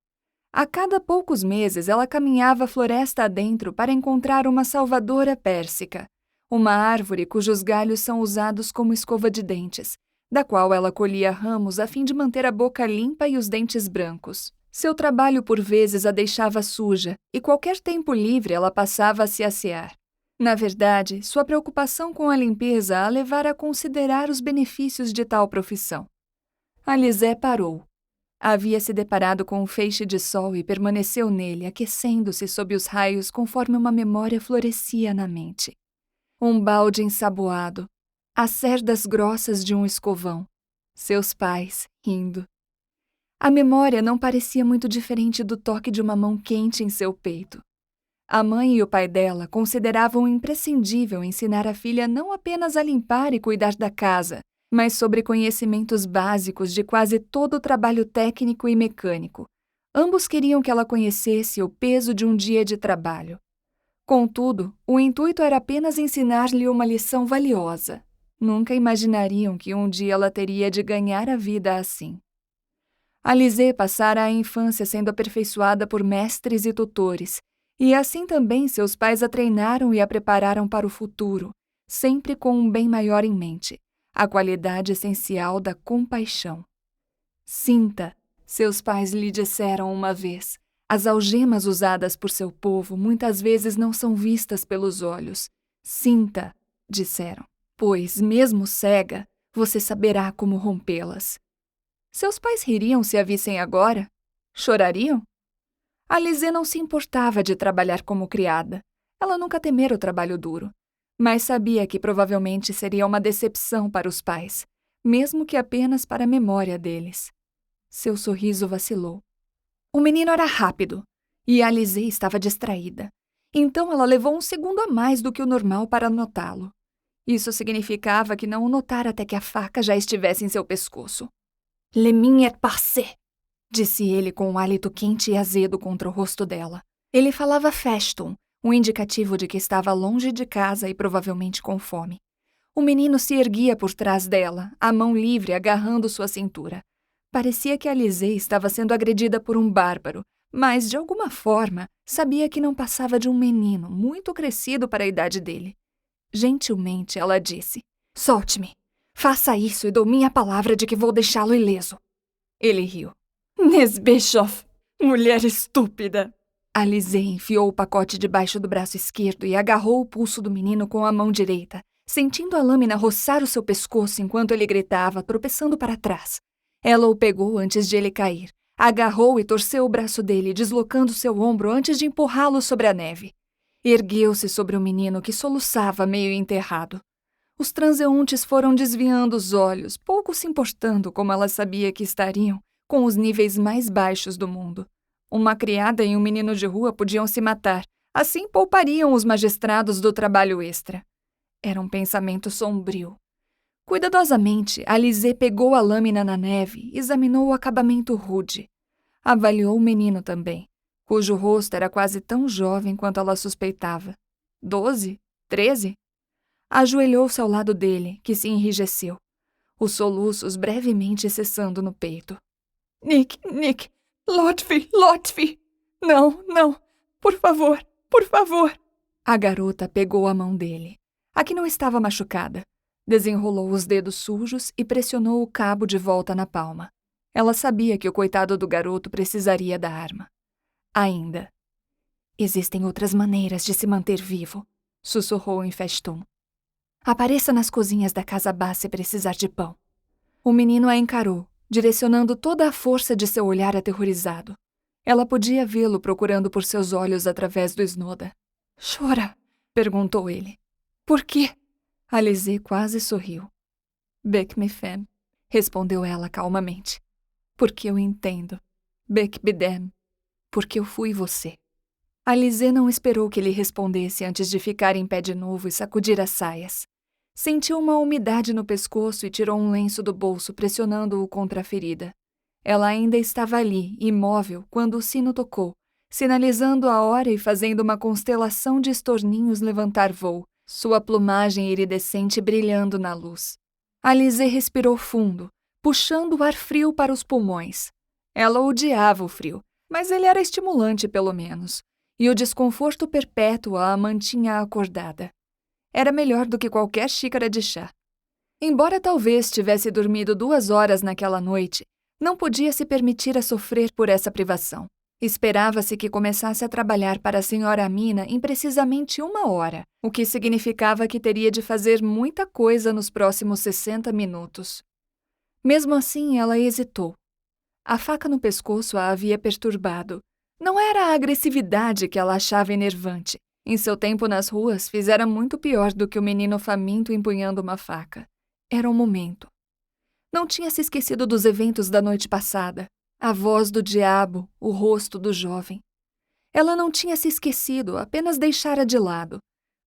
A cada poucos meses, ela caminhava floresta adentro para encontrar uma salvadora pérsica, uma árvore cujos galhos são usados como escova de dentes, da qual ela colhia ramos a fim de manter a boca limpa e os dentes brancos. Seu trabalho por vezes a deixava suja, e qualquer tempo livre ela passava a se assear. Na verdade, sua preocupação com a limpeza a levara a considerar os benefícios de tal profissão. Alizé parou. Havia se deparado com um feixe de sol e permaneceu nele, aquecendo-se sob os raios conforme uma memória florescia na mente. Um balde ensaboado, as cerdas grossas de um escovão, seus pais rindo. A memória não parecia muito diferente do toque de uma mão quente em seu peito. A mãe e o pai dela consideravam imprescindível ensinar a filha não apenas a limpar e cuidar da casa, mas sobre conhecimentos básicos de quase todo o trabalho técnico e mecânico. Ambos queriam que ela conhecesse o peso de um dia de trabalho. Contudo, o intuito era apenas ensinar-lhe uma lição valiosa. Nunca imaginariam que um dia ela teria de ganhar a vida assim. Alizé passara a infância sendo aperfeiçoada por mestres e tutores, e assim também seus pais a treinaram e a prepararam para o futuro, sempre com um bem maior em mente, a qualidade essencial da compaixão. Sinta, seus pais lhe disseram uma vez. As algemas usadas por seu povo muitas vezes não são vistas pelos olhos. Sinta, disseram, pois, mesmo cega, você saberá como rompê-las. Seus pais ririam se a vissem agora? Chorariam? Alizé não se importava de trabalhar como criada. Ela nunca temera o trabalho duro, mas sabia que provavelmente seria uma decepção para os pais, mesmo que apenas para a memória deles. Seu sorriso vacilou. O menino era rápido, e Alizé estava distraída. Então ela levou um segundo a mais do que o normal para notá-lo. Isso significava que não o notara até que a faca já estivesse em seu pescoço. «Le mien est passé», disse ele com um hálito quente e azedo contra o rosto dela. Ele falava feston, um indicativo de que estava longe de casa e provavelmente com fome. O menino se erguia por trás dela, a mão livre agarrando sua cintura. Parecia que Alizé estava sendo agredida por um bárbaro, mas, de alguma forma, sabia que não passava de um menino, muito crescido para a idade dele. Gentilmente, ela disse, «Solte-me. Faça isso e dou minha palavra de que vou deixá-lo ileso.» Ele riu. «Nesbechov, mulher estúpida!» Alizé enfiou o pacote debaixo do braço esquerdo e agarrou o pulso do menino com a mão direita, sentindo a lâmina roçar o seu pescoço enquanto ele gritava, tropeçando para trás. Ela o pegou antes de ele cair, agarrou e torceu o braço dele, deslocando seu ombro antes de empurrá-lo sobre a neve. Ergueu-se sobre o menino que soluçava meio enterrado. Os transeuntes foram desviando os olhos, pouco se importando como ela sabia que estariam, com os níveis mais baixos do mundo. Uma criada e um menino de rua podiam se matar, assim poupariam os magistrados do trabalho extra. Era um pensamento sombrio. Cuidadosamente, Alizé pegou a lâmina na neve e examinou o acabamento rude. Avaliou o menino também, cujo rosto era quase tão jovem quanto ela suspeitava. 12? 13? Ajoelhou-se ao lado dele, que se enrijeceu, os soluços brevemente cessando no peito. Nick, Lotfi! Não, por favor! A garota pegou a mão dele, a que não estava machucada. Desenrolou os dedos sujos e pressionou o cabo de volta na palma. Ela sabia que o coitado do garoto precisaria da arma. Ainda. Existem outras maneiras de se manter vivo, sussurrou em festum. Apareça nas cozinhas da casa Bá se precisar de pão. O menino a encarou, direcionando toda a força de seu olhar aterrorizado. Ela podia vê-lo procurando por seus olhos através do Snoda. Chora? Perguntou ele. Por quê? Alizé quase sorriu. Bec me fem, respondeu ela calmamente. Porque eu entendo. Bec bidem, porque eu fui você. Alizé não esperou que ele respondesse antes de ficar em pé de novo e sacudir as saias. Sentiu uma umidade no pescoço e tirou um lenço do bolso, pressionando-o contra a ferida. Ela ainda estava ali, imóvel, quando o sino tocou, sinalizando a hora e fazendo uma constelação de estorninhos levantar voo, sua plumagem iridescente brilhando na luz. Alizé respirou fundo, puxando o ar frio para os pulmões. Ela odiava o frio, mas ele era estimulante pelo menos, e o desconforto perpétuo a mantinha acordada. Era melhor do que qualquer xícara de chá. Embora talvez tivesse dormido 2 horas naquela noite, não podia se permitir a sofrer por essa privação. Esperava-se que começasse a trabalhar para a senhora Amina em precisamente 1 hora, o que significava que teria de fazer muita coisa nos próximos 60 minutos. Mesmo assim, ela hesitou. A faca no pescoço a havia perturbado. Não era a agressividade que ela achava enervante. Em seu tempo nas ruas, fizera muito pior do que o menino faminto empunhando uma faca. Era o momento. Não tinha se esquecido dos eventos da noite passada. A voz do diabo, o rosto do jovem. Ela não tinha se esquecido, apenas deixara de lado.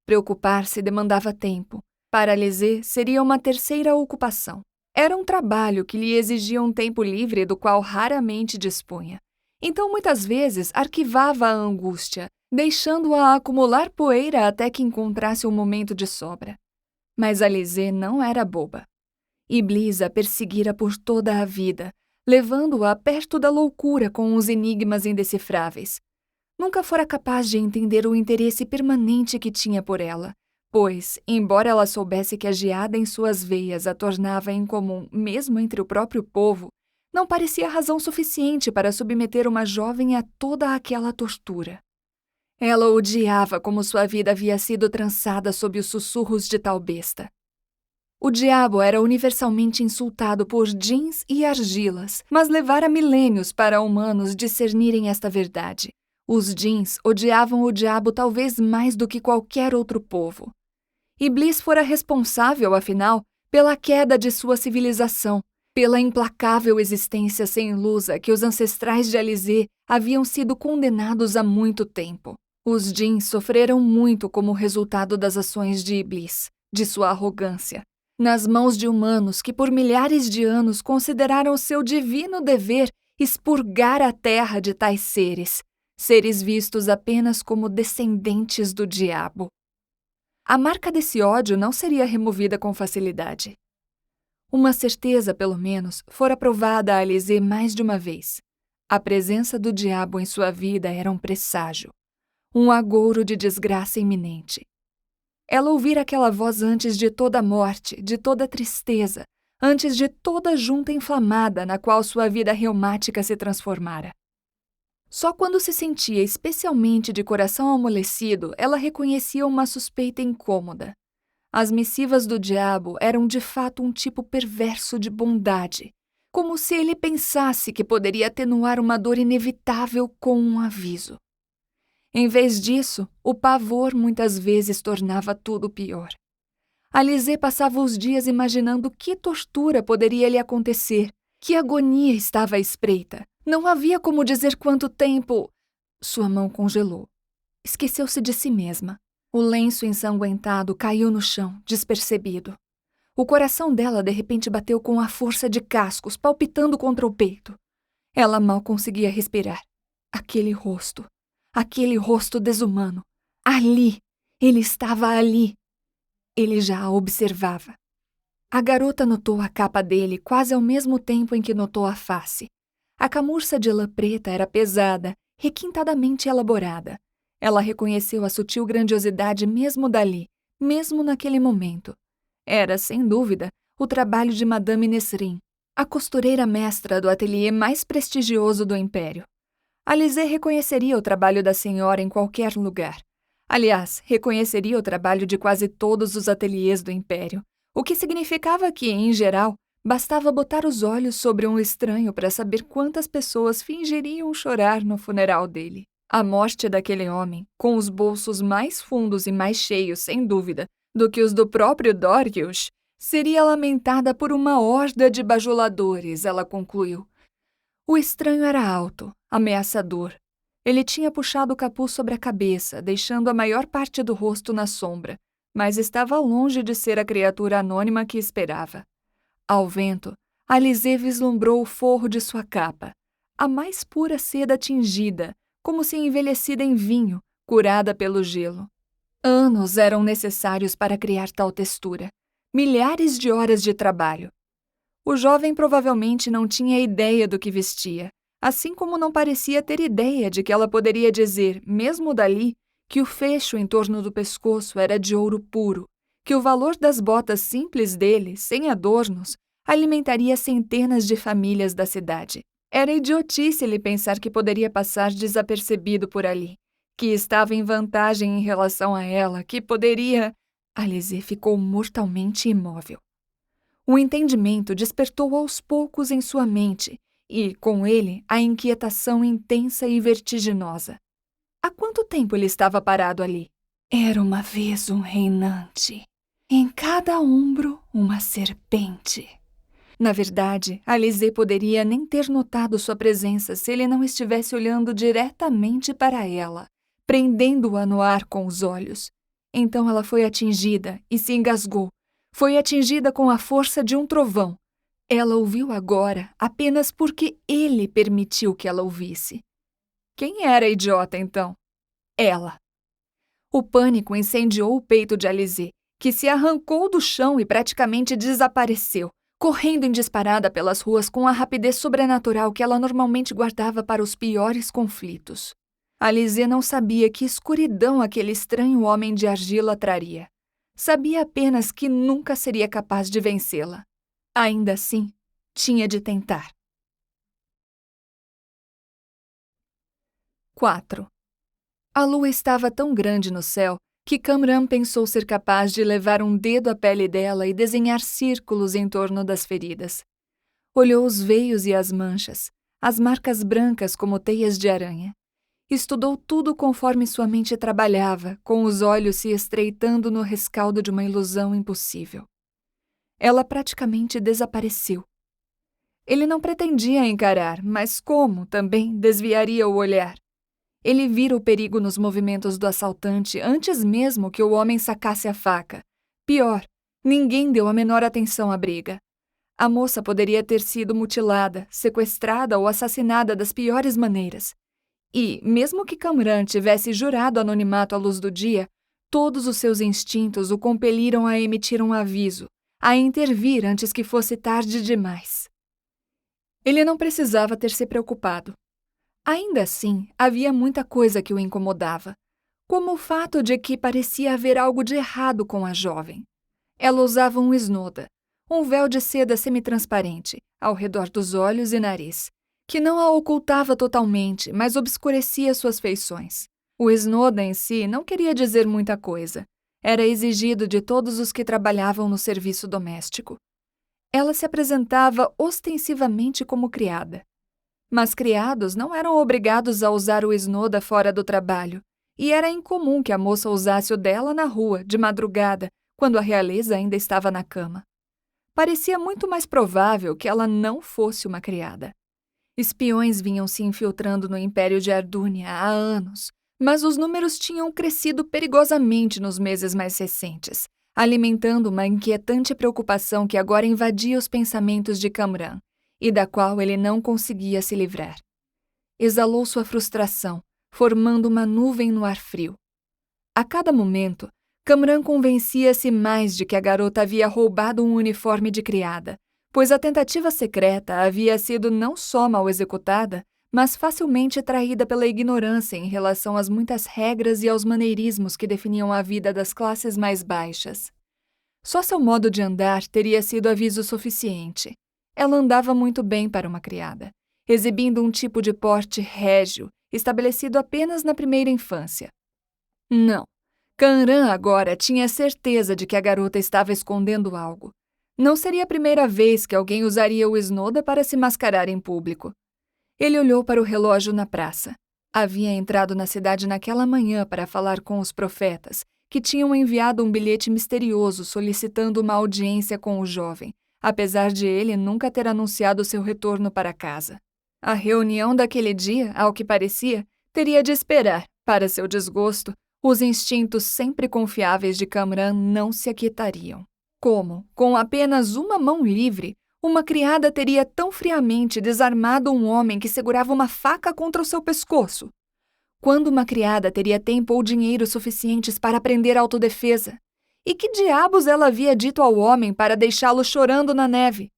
Preocupar-se demandava tempo. Para Alizé, seria uma terceira ocupação. Era um trabalho que lhe exigia um tempo livre do qual raramente dispunha. Então, muitas vezes, arquivava a angústia, deixando-a acumular poeira até que encontrasse um momento de sobra. Mas Alizé não era boba. Iblis a perseguira por toda a vida, levando-a perto da loucura com os enigmas indecifráveis. Nunca fora capaz de entender o interesse permanente que tinha por ela, Pois, embora ela soubesse que a geada em suas veias a tornava incomum mesmo entre o próprio povo, não parecia razão suficiente para submeter uma jovem a toda aquela tortura. Ela odiava como sua vida havia sido trançada sob os sussurros de tal besta. O diabo era universalmente insultado por djinns e argilas, mas levara milênios para humanos discernirem esta verdade. Os djinns odiavam o diabo talvez mais do que qualquer outro povo. Iblis fora responsável, afinal, pela queda de sua civilização, pela implacável existência sem luz a que os ancestrais de Alizé haviam sido condenados há muito tempo. Os djinns sofreram muito como resultado das ações de Iblis, de sua arrogância, nas mãos de humanos que por milhares de anos consideraram seu divino dever expurgar a terra de tais seres, seres vistos apenas como descendentes do diabo. A marca desse ódio não seria removida com facilidade. Uma certeza, pelo menos, fora provada a Alizé mais de uma vez. A presença do diabo em sua vida era um presságio, um agouro de desgraça iminente. Ela ouvira aquela voz antes de toda a morte, de toda a tristeza, antes de toda a junta inflamada na qual sua vida reumática se transformara. Só quando se sentia especialmente de coração amolecido, ela reconhecia uma suspeita incômoda. As missivas do diabo eram de fato um tipo perverso de bondade, como se ele pensasse que poderia atenuar uma dor inevitável com um aviso. Em vez disso, o pavor muitas vezes tornava tudo pior. Alizé passava os dias imaginando que tortura poderia lhe acontecer, que agonia estava à espreita. Não havia como dizer quanto tempo. Sua mão congelou. Esqueceu-se de si mesma. O lenço ensanguentado caiu no chão, despercebido. O coração dela de repente bateu com a força de cascos, palpitando contra o peito. Ela mal conseguia respirar. Aquele rosto desumano. Ali! Ele estava ali! Ele já a observava. A garota notou a capa dele quase ao mesmo tempo em que notou a face. A camurça de lã preta era pesada, requintadamente elaborada. Ela reconheceu a sutil grandiosidade mesmo dali, mesmo naquele momento. Era, sem dúvida, o trabalho de Madame Nesrin, a costureira mestra do ateliê mais prestigioso do Império. Alizé reconheceria o trabalho da senhora em qualquer lugar. Aliás, reconheceria o trabalho de quase todos os ateliês do Império, o que significava que, em geral, bastava botar os olhos sobre um estranho para saber quantas pessoas fingiriam chorar no funeral dele. A morte daquele homem, com os bolsos mais fundos e mais cheios, sem dúvida, do que os do próprio Dorius, seria lamentada por uma horda de bajuladores, ela concluiu. O estranho era alto, ameaçador. Ele tinha puxado o capuz sobre a cabeça, deixando a maior parte do rosto na sombra, mas estava longe de ser a criatura anônima que esperava. Ao vento, Alizé vislumbrou o forro de sua capa, a mais pura seda tingida, como se envelhecida em vinho, curada pelo gelo. Anos eram necessários para criar tal textura, milhares de horas de trabalho. O jovem provavelmente não tinha ideia do que vestia, assim como não parecia ter ideia de que ela poderia dizer, mesmo dali, que o fecho em torno do pescoço era de ouro puro, que o valor das botas simples dele, sem adornos, alimentaria centenas de famílias da cidade. Era idiotice lhe pensar que poderia passar desapercebido por ali, que estava em vantagem em relação a ela, que poderia... Alizé ficou mortalmente imóvel. O entendimento despertou aos poucos em sua mente e, com ele, a inquietação intensa e vertiginosa. Há quanto tempo ele estava parado ali? Era uma vez um reinante. Em cada ombro, uma serpente. Na verdade, Alizé poderia nem ter notado sua presença se ele não estivesse olhando diretamente para ela, prendendo-a no ar com os olhos. Então ela foi atingida e se engasgou. Foi atingida com a força de um trovão. Ela ouviu agora apenas porque ele permitiu que ela ouvisse. Quem era a idiota, então? Ela. O pânico incendiou o peito de Alizé, que se arrancou do chão e praticamente desapareceu, correndo em disparada pelas ruas com a rapidez sobrenatural que ela normalmente guardava para os piores conflitos. Alizé não sabia que escuridão aquele estranho homem de argila traria. Sabia apenas que nunca seria capaz de vencê-la. Ainda assim, tinha de tentar. 4. A lua estava tão grande no céu que Kamran pensou ser capaz de levar um dedo à pele dela e desenhar círculos em torno das feridas. Olhou os veios e as manchas, as marcas brancas como teias de aranha. Estudou tudo conforme sua mente trabalhava, com os olhos se estreitando no rescaldo de uma ilusão impossível. Ela praticamente desapareceu. Ele não pretendia encarar, mas como, também, desviaria o olhar? Ele vira o perigo nos movimentos do assaltante antes mesmo que o homem sacasse a faca. Pior, ninguém deu a menor atenção à briga. A moça poderia ter sido mutilada, sequestrada ou assassinada das piores maneiras. E, mesmo que Kamran tivesse jurado anonimato à luz do dia, todos os seus instintos o compeliram a emitir um aviso, a intervir antes que fosse tarde demais. Ele não precisava ter se preocupado. Ainda assim, havia muita coisa que o incomodava, como o fato de que parecia haver algo de errado com a jovem. Ela usava um snoda, um véu de seda semitransparente, ao redor dos olhos e nariz, que não a ocultava totalmente, mas obscurecia suas feições. O snoda em si não queria dizer muita coisa. Era exigido de todos os que trabalhavam no serviço doméstico. Ela se apresentava ostensivamente como criada. Mas criados não eram obrigados a usar o snoda fora do trabalho, e era incomum que a moça usasse o dela na rua, de madrugada, quando a realeza ainda estava na cama. Parecia muito mais provável que ela não fosse uma criada. Espiões vinham se infiltrando no Império de Ardúnia há anos, mas os números tinham crescido perigosamente nos meses mais recentes, alimentando uma inquietante preocupação que agora invadia os pensamentos de Kamran, e da qual ele não conseguia se livrar. Exalou sua frustração, formando uma nuvem no ar frio. A cada momento, Kamran convencia-se mais de que a garota havia roubado um uniforme de criada, pois a tentativa secreta havia sido não só mal executada, mas facilmente traída pela ignorância em relação às muitas regras e aos maneirismos que definiam a vida das classes mais baixas. Só seu modo de andar teria sido aviso suficiente. Ela andava muito bem para uma criada, exibindo um tipo de porte régio, estabelecido apenas na primeira infância. Não. Kamran agora tinha certeza de que a garota estava escondendo algo. Não seria a primeira vez que alguém usaria o snoda para se mascarar em público. Ele olhou para o relógio na praça. Havia entrado na cidade naquela manhã para falar com os profetas, que tinham enviado um bilhete misterioso solicitando uma audiência com o jovem, apesar de ele nunca ter anunciado seu retorno para casa. A reunião daquele dia, ao que parecia, teria de esperar. Para seu desgosto, os instintos sempre confiáveis de Kamran não se aquietariam. Como, com apenas uma mão livre, uma criada teria tão friamente desarmado um homem que segurava uma faca contra o seu pescoço? Quando uma criada teria tempo ou dinheiro suficientes para aprender autodefesa? E que diabos ela havia dito ao homem para deixá-lo chorando na neve?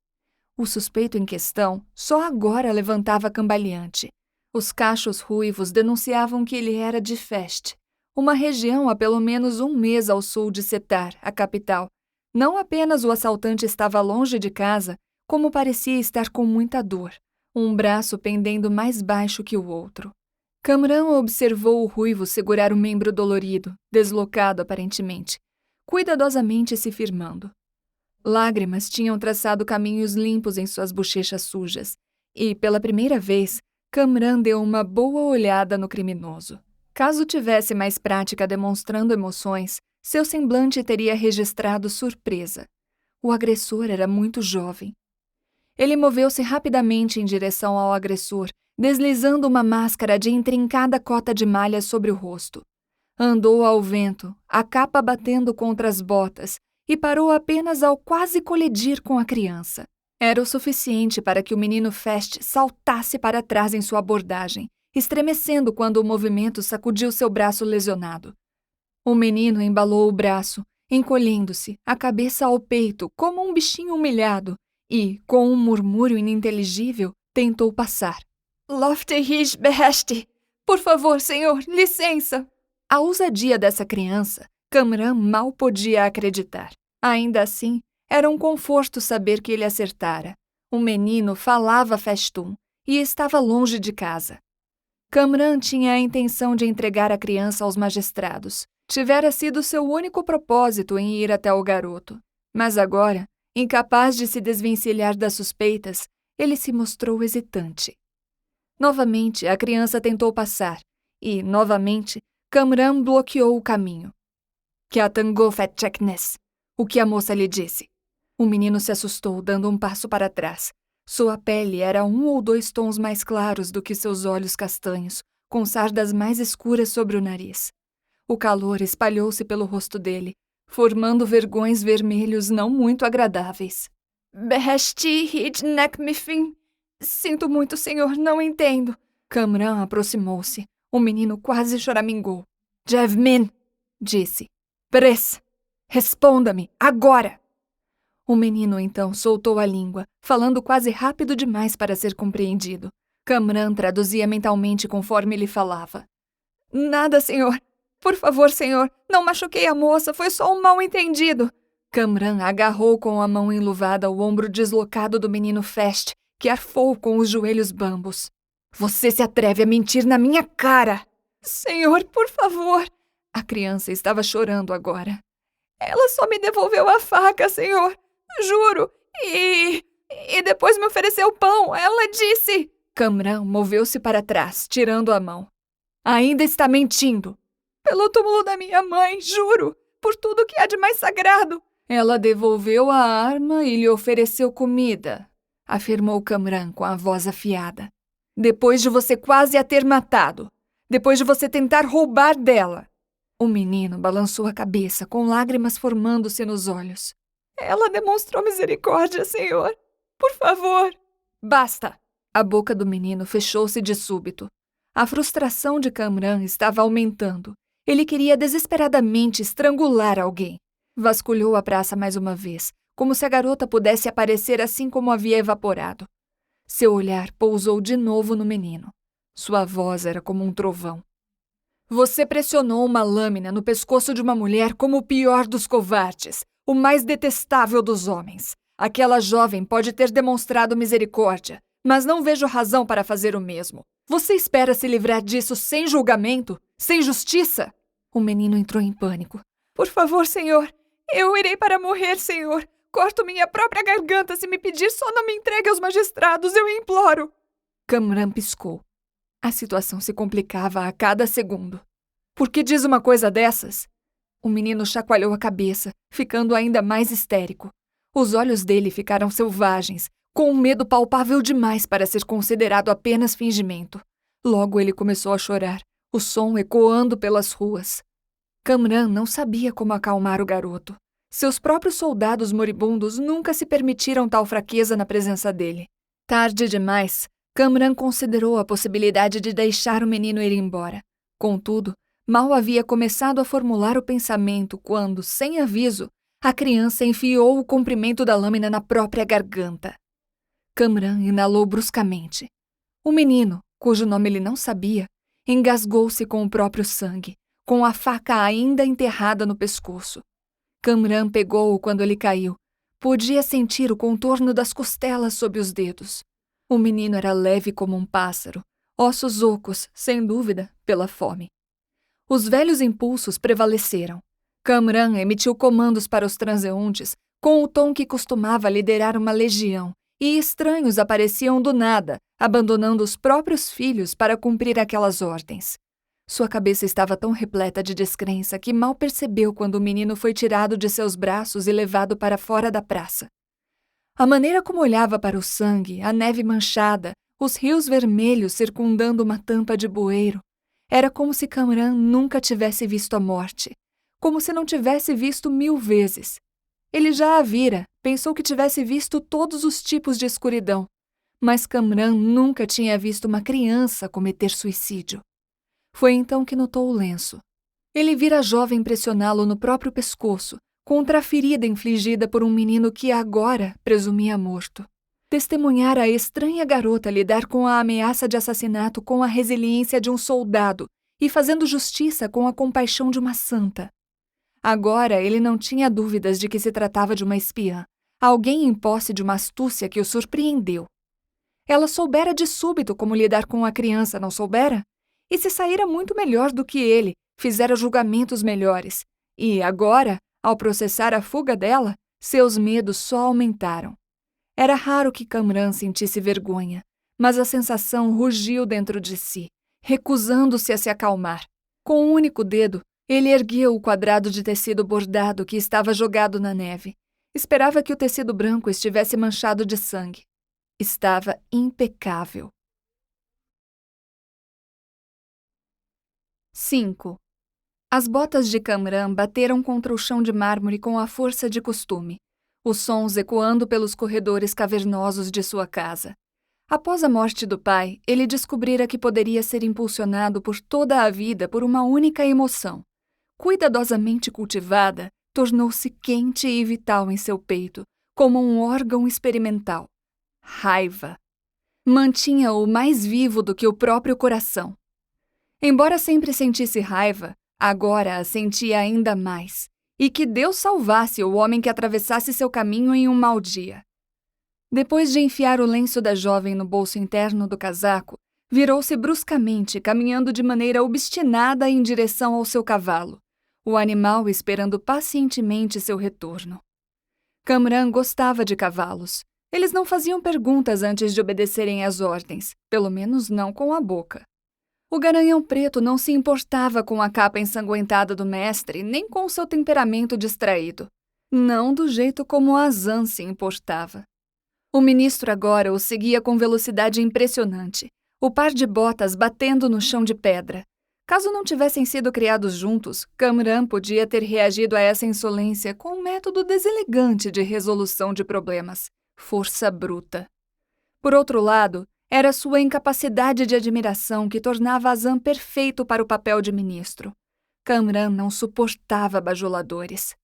O suspeito em questão só agora levantava cambaleante. Os cachos ruivos denunciavam que ele era de Fest, uma região a pelo menos um mês ao sul de Setar, a capital. Não apenas o assaltante estava longe de casa, como parecia estar com muita dor, um braço pendendo mais baixo que o outro. Kamran observou o ruivo segurar o membro dolorido, deslocado aparentemente, cuidadosamente se firmando. Lágrimas tinham traçado caminhos limpos em suas bochechas sujas, e, pela primeira vez, Kamran deu uma boa olhada no criminoso. Caso tivesse mais prática demonstrando emoções, seu semblante teria registrado surpresa. O agressor era muito jovem. Ele moveu-se rapidamente em direção ao agressor, deslizando uma máscara de intrincada cota de malha sobre o rosto. Andou ao vento, a capa batendo contra as botas, e parou apenas ao quase colidir com a criança. Era o suficiente para que o menino Fest saltasse para trás em sua abordagem, estremecendo quando o movimento sacudiu seu braço lesionado. O menino embalou o braço, encolhendo-se, a cabeça ao peito, como um bichinho humilhado, e, com um murmúrio ininteligível, tentou passar. "Lofte-Rish Beheshti! Por favor, senhor, licença!" A ousadia dessa criança, Kamran mal podia acreditar. Ainda assim, era um conforto saber que ele acertara. O menino falava Pashtun e estava longe de casa. Kamran tinha a intenção de entregar a criança aos magistrados. Tivera sido seu único propósito em ir até o garoto. Mas agora, incapaz de se desvencilhar das suspeitas, ele se mostrou hesitante. Novamente, a criança tentou passar e, novamente, Kamran bloqueou o caminho. "Kiatango Fetcheknes", o que a moça lhe disse. O menino se assustou, dando um passo para trás. Sua pele era 1 ou 2 tons mais claros do que seus olhos castanhos, com sardas mais escuras sobre o nariz. O calor espalhou-se pelo rosto dele, formando vergões vermelhos não muito agradáveis. "Beheshti hidnek mifin." "Sinto muito, senhor, não entendo." Kamran aproximou-se. O menino quase choramingou. "Javmin", disse. "Pres, responda-me, agora!" O menino, então, soltou a língua, falando quase rápido demais para ser compreendido. Kamran traduzia mentalmente conforme ele falava. "Nada, senhor. Por favor, senhor, não machuquei a moça, foi só um mal-entendido." Kamran agarrou com a mão enluvada o ombro deslocado do menino Fest, que arfou com os joelhos bambos. "Você se atreve a mentir na minha cara!" "Senhor, por favor!" A criança estava chorando agora. "Ela só me devolveu a faca, senhor. Juro. E depois me ofereceu pão. Ela disse..." Kamran moveu-se para trás, tirando a mão. "Ainda está mentindo." "Pelo túmulo da minha mãe, juro. Por tudo que há de mais sagrado." "Ela devolveu a arma e lhe ofereceu comida", afirmou Kamran com a voz afiada. "Depois de você quase a ter matado. Depois de você tentar roubar dela." O menino balançou a cabeça, com lágrimas formando-se nos olhos. "Ela demonstrou misericórdia, senhor. Por favor." "Basta!" A boca do menino fechou-se de súbito. A frustração de Kamran estava aumentando. Ele queria desesperadamente estrangular alguém. Vasculhou a praça mais uma vez, como se a garota pudesse aparecer assim como havia evaporado. Seu olhar pousou de novo no menino. Sua voz era como um trovão. "Você pressionou uma lâmina no pescoço de uma mulher como o pior dos covardes, o mais detestável dos homens. Aquela jovem pode ter demonstrado misericórdia, mas não vejo razão para fazer o mesmo. Você espera se livrar disso sem julgamento? Sem justiça?" O menino entrou em pânico. "Por favor, senhor. Eu irei para morrer, senhor. Corto minha própria garganta se me pedir, só não me entregue aos magistrados, eu imploro." Kamran piscou. A situação se complicava a cada segundo. "Por que diz uma coisa dessas?" O menino chacoalhou a cabeça, ficando ainda mais histérico. Os olhos dele ficaram selvagens, com um medo palpável demais para ser considerado apenas fingimento. Logo ele começou a chorar, o som ecoando pelas ruas. Kamran não sabia como acalmar o garoto. Seus próprios soldados moribundos nunca se permitiram tal fraqueza na presença dele. Tarde demais, Kamran considerou a possibilidade de deixar o menino ir embora. Contudo, mal havia começado a formular o pensamento quando, sem aviso, a criança enfiou o comprimento da lâmina na própria garganta. Kamran inalou bruscamente. O menino, cujo nome ele não sabia, engasgou-se com o próprio sangue, com a faca ainda enterrada no pescoço. Kamran pegou-o quando ele caiu. Podia sentir o contorno das costelas sob os dedos. O menino era leve como um pássaro, ossos ocos, sem dúvida, pela fome. Os velhos impulsos prevaleceram. Kamran emitiu comandos para os transeuntes com o tom que costumava liderar uma legião, e estranhos apareciam do nada, abandonando os próprios filhos para cumprir aquelas ordens. Sua cabeça estava tão repleta de descrença que mal percebeu quando o menino foi tirado de seus braços e levado para fora da praça. A maneira como olhava para o sangue, a neve manchada, os rios vermelhos circundando uma tampa de bueiro, era como se Kamran nunca tivesse visto a morte, como se não tivesse visto 1000 vezes. Ele já a vira, pensou que tivesse visto todos os tipos de escuridão, mas Kamran nunca tinha visto uma criança cometer suicídio. Foi então que notou o lenço. Ele vira a jovem pressioná-lo no próprio pescoço, contra a ferida infligida por um menino que agora presumia morto. Testemunhara a estranha garota lidar com a ameaça de assassinato com a resiliência de um soldado e fazendo justiça com a compaixão de uma santa. Agora ele não tinha dúvidas de que se tratava de uma espiã, alguém em posse de uma astúcia que o surpreendeu. Ela soubera de súbito como lidar com a criança, não soubera? E se saíra muito melhor do que ele, fizera julgamentos melhores. E, agora, ao processar a fuga dela, seus medos só aumentaram. Era raro que Kamran sentisse vergonha, mas a sensação rugiu dentro de si, recusando-se a se acalmar. Com um único dedo, ele ergueu o quadrado de tecido bordado que estava jogado na neve. Esperava que o tecido branco estivesse manchado de sangue. Estava impecável. 5. As botas de Kamran bateram contra o chão de mármore com a força de costume, os sons ecoando pelos corredores cavernosos de sua casa. Após a morte do pai, ele descobrira que poderia ser impulsionado por toda a vida por uma única emoção. Cuidadosamente cultivada, tornou-se quente e vital em seu peito, como um órgão experimental. Raiva. Mantinha-o mais vivo do que o próprio coração. Embora sempre sentisse raiva, agora a sentia ainda mais. E que Deus salvasse o homem que atravessasse seu caminho em um mau dia. Depois de enfiar o lenço da jovem no bolso interno do casaco, virou-se bruscamente, caminhando de maneira obstinada em direção ao seu cavalo, o animal esperando pacientemente seu retorno. Kamran gostava de cavalos. Eles não faziam perguntas antes de obedecerem às ordens, pelo menos não com a boca. O garanhão preto não se importava com a capa ensanguentada do mestre, nem com seu temperamento distraído. Não do jeito como Azan se importava. O ministro agora o seguia com velocidade impressionante, o par de botas batendo no chão de pedra. Caso não tivessem sido criados juntos, Kamran podia ter reagido a essa insolência com um método deselegante de resolução de problemas. Força bruta. Por outro lado, era sua incapacidade de admiração que tornava Azan perfeito para o papel de ministro. Kamran não suportava bajuladores.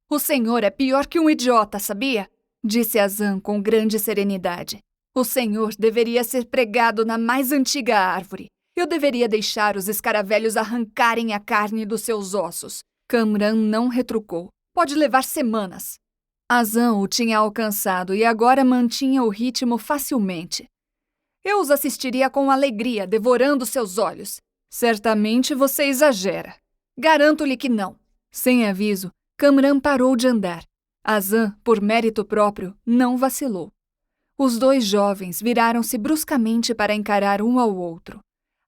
"O senhor é pior que um idiota, sabia?" disse Azan com grande serenidade. "O senhor deveria ser pregado na mais antiga árvore. Eu deveria deixar os escaravelhos arrancarem a carne dos seus ossos." Kamran não retrucou. "Pode levar semanas." Azan o tinha alcançado e agora mantinha o ritmo facilmente. "Eu os assistiria com alegria, devorando seus olhos." "Certamente você exagera." "Garanto-lhe que não." Sem aviso, Kamran parou de andar. Azan, por mérito próprio, não vacilou. Os dois jovens viraram-se bruscamente para encarar um ao outro.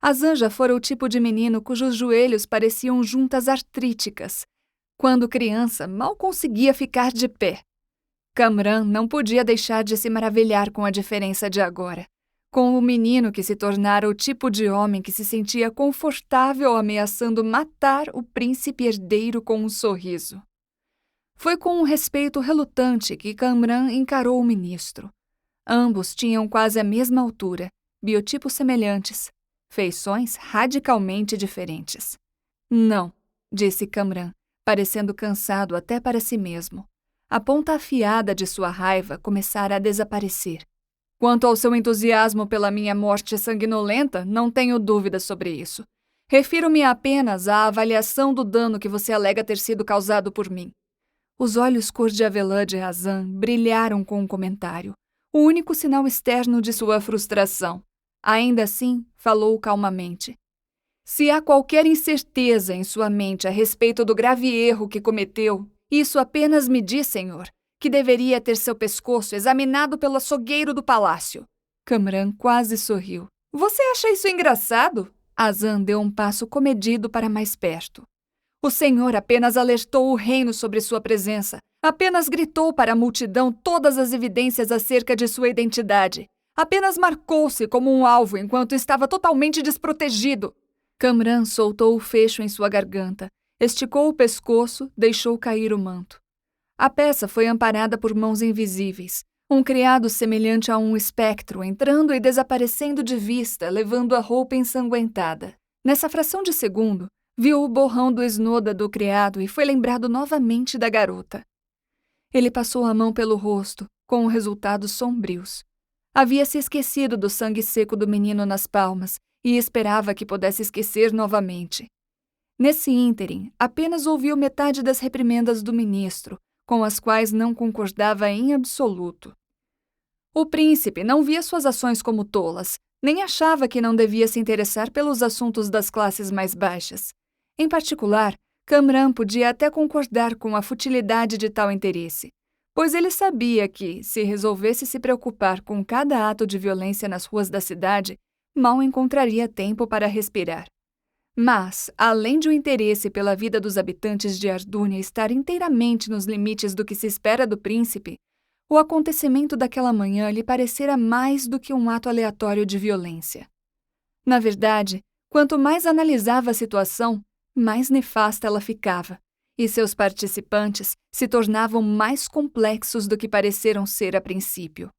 Azan já fora o tipo de menino cujos joelhos pareciam juntas artríticas. Quando criança, mal conseguia ficar de pé. Kamran não podia deixar de se maravilhar com a diferença de agora. Com o menino que se tornara o tipo de homem que se sentia confortável ameaçando matar o príncipe herdeiro com um sorriso. Foi com um respeito relutante que Kamran encarou o ministro. Ambos tinham quase a mesma altura, biotipos semelhantes, feições radicalmente diferentes. "Não", disse Kamran, parecendo cansado até para si mesmo. A ponta afiada de sua raiva começara a desaparecer. "Quanto ao seu entusiasmo pela minha morte sanguinolenta, não tenho dúvidas sobre isso. Refiro-me apenas à avaliação do dano que você alega ter sido causado por mim." Os olhos cor de avelã de Azan brilharam com o comentário, o único sinal externo de sua frustração. Ainda assim, falou calmamente. "Se há qualquer incerteza em sua mente a respeito do grave erro que cometeu, isso apenas me diz, senhor, que deveria ter seu pescoço examinado pelo açougueiro do palácio." Kamran quase sorriu. "Você acha isso engraçado?" Azan deu um passo comedido para mais perto. "O senhor apenas alertou o reino sobre sua presença, apenas gritou para a multidão todas as evidências acerca de sua identidade, apenas marcou-se como um alvo enquanto estava totalmente desprotegido." Kamran soltou o fecho em sua garganta, esticou o pescoço, deixou cair o manto. A peça foi amparada por mãos invisíveis, um criado semelhante a um espectro entrando e desaparecendo de vista, levando a roupa ensanguentada. Nessa fração de segundo, viu o borrão do esnoda do criado e foi lembrado novamente da garota. Ele passou a mão pelo rosto, com resultados sombrios. Havia se esquecido do sangue seco do menino nas palmas e esperava que pudesse esquecer novamente. Nesse ínterim, apenas ouviu metade das reprimendas do ministro, com as quais não concordava em absoluto. O príncipe não via suas ações como tolas, nem achava que não devia se interessar pelos assuntos das classes mais baixas. Em particular, Kamran podia até concordar com a futilidade de tal interesse, pois ele sabia que, se resolvesse se preocupar com cada ato de violência nas ruas da cidade, mal encontraria tempo para respirar. Mas, além de o interesse pela vida dos habitantes de Ardúnia estar inteiramente nos limites do que se espera do príncipe, o acontecimento daquela manhã lhe parecera mais do que um ato aleatório de violência. Na verdade, quanto mais analisava a situação, mais nefasta ela ficava, e seus participantes se tornavam mais complexos do que pareceram ser a princípio.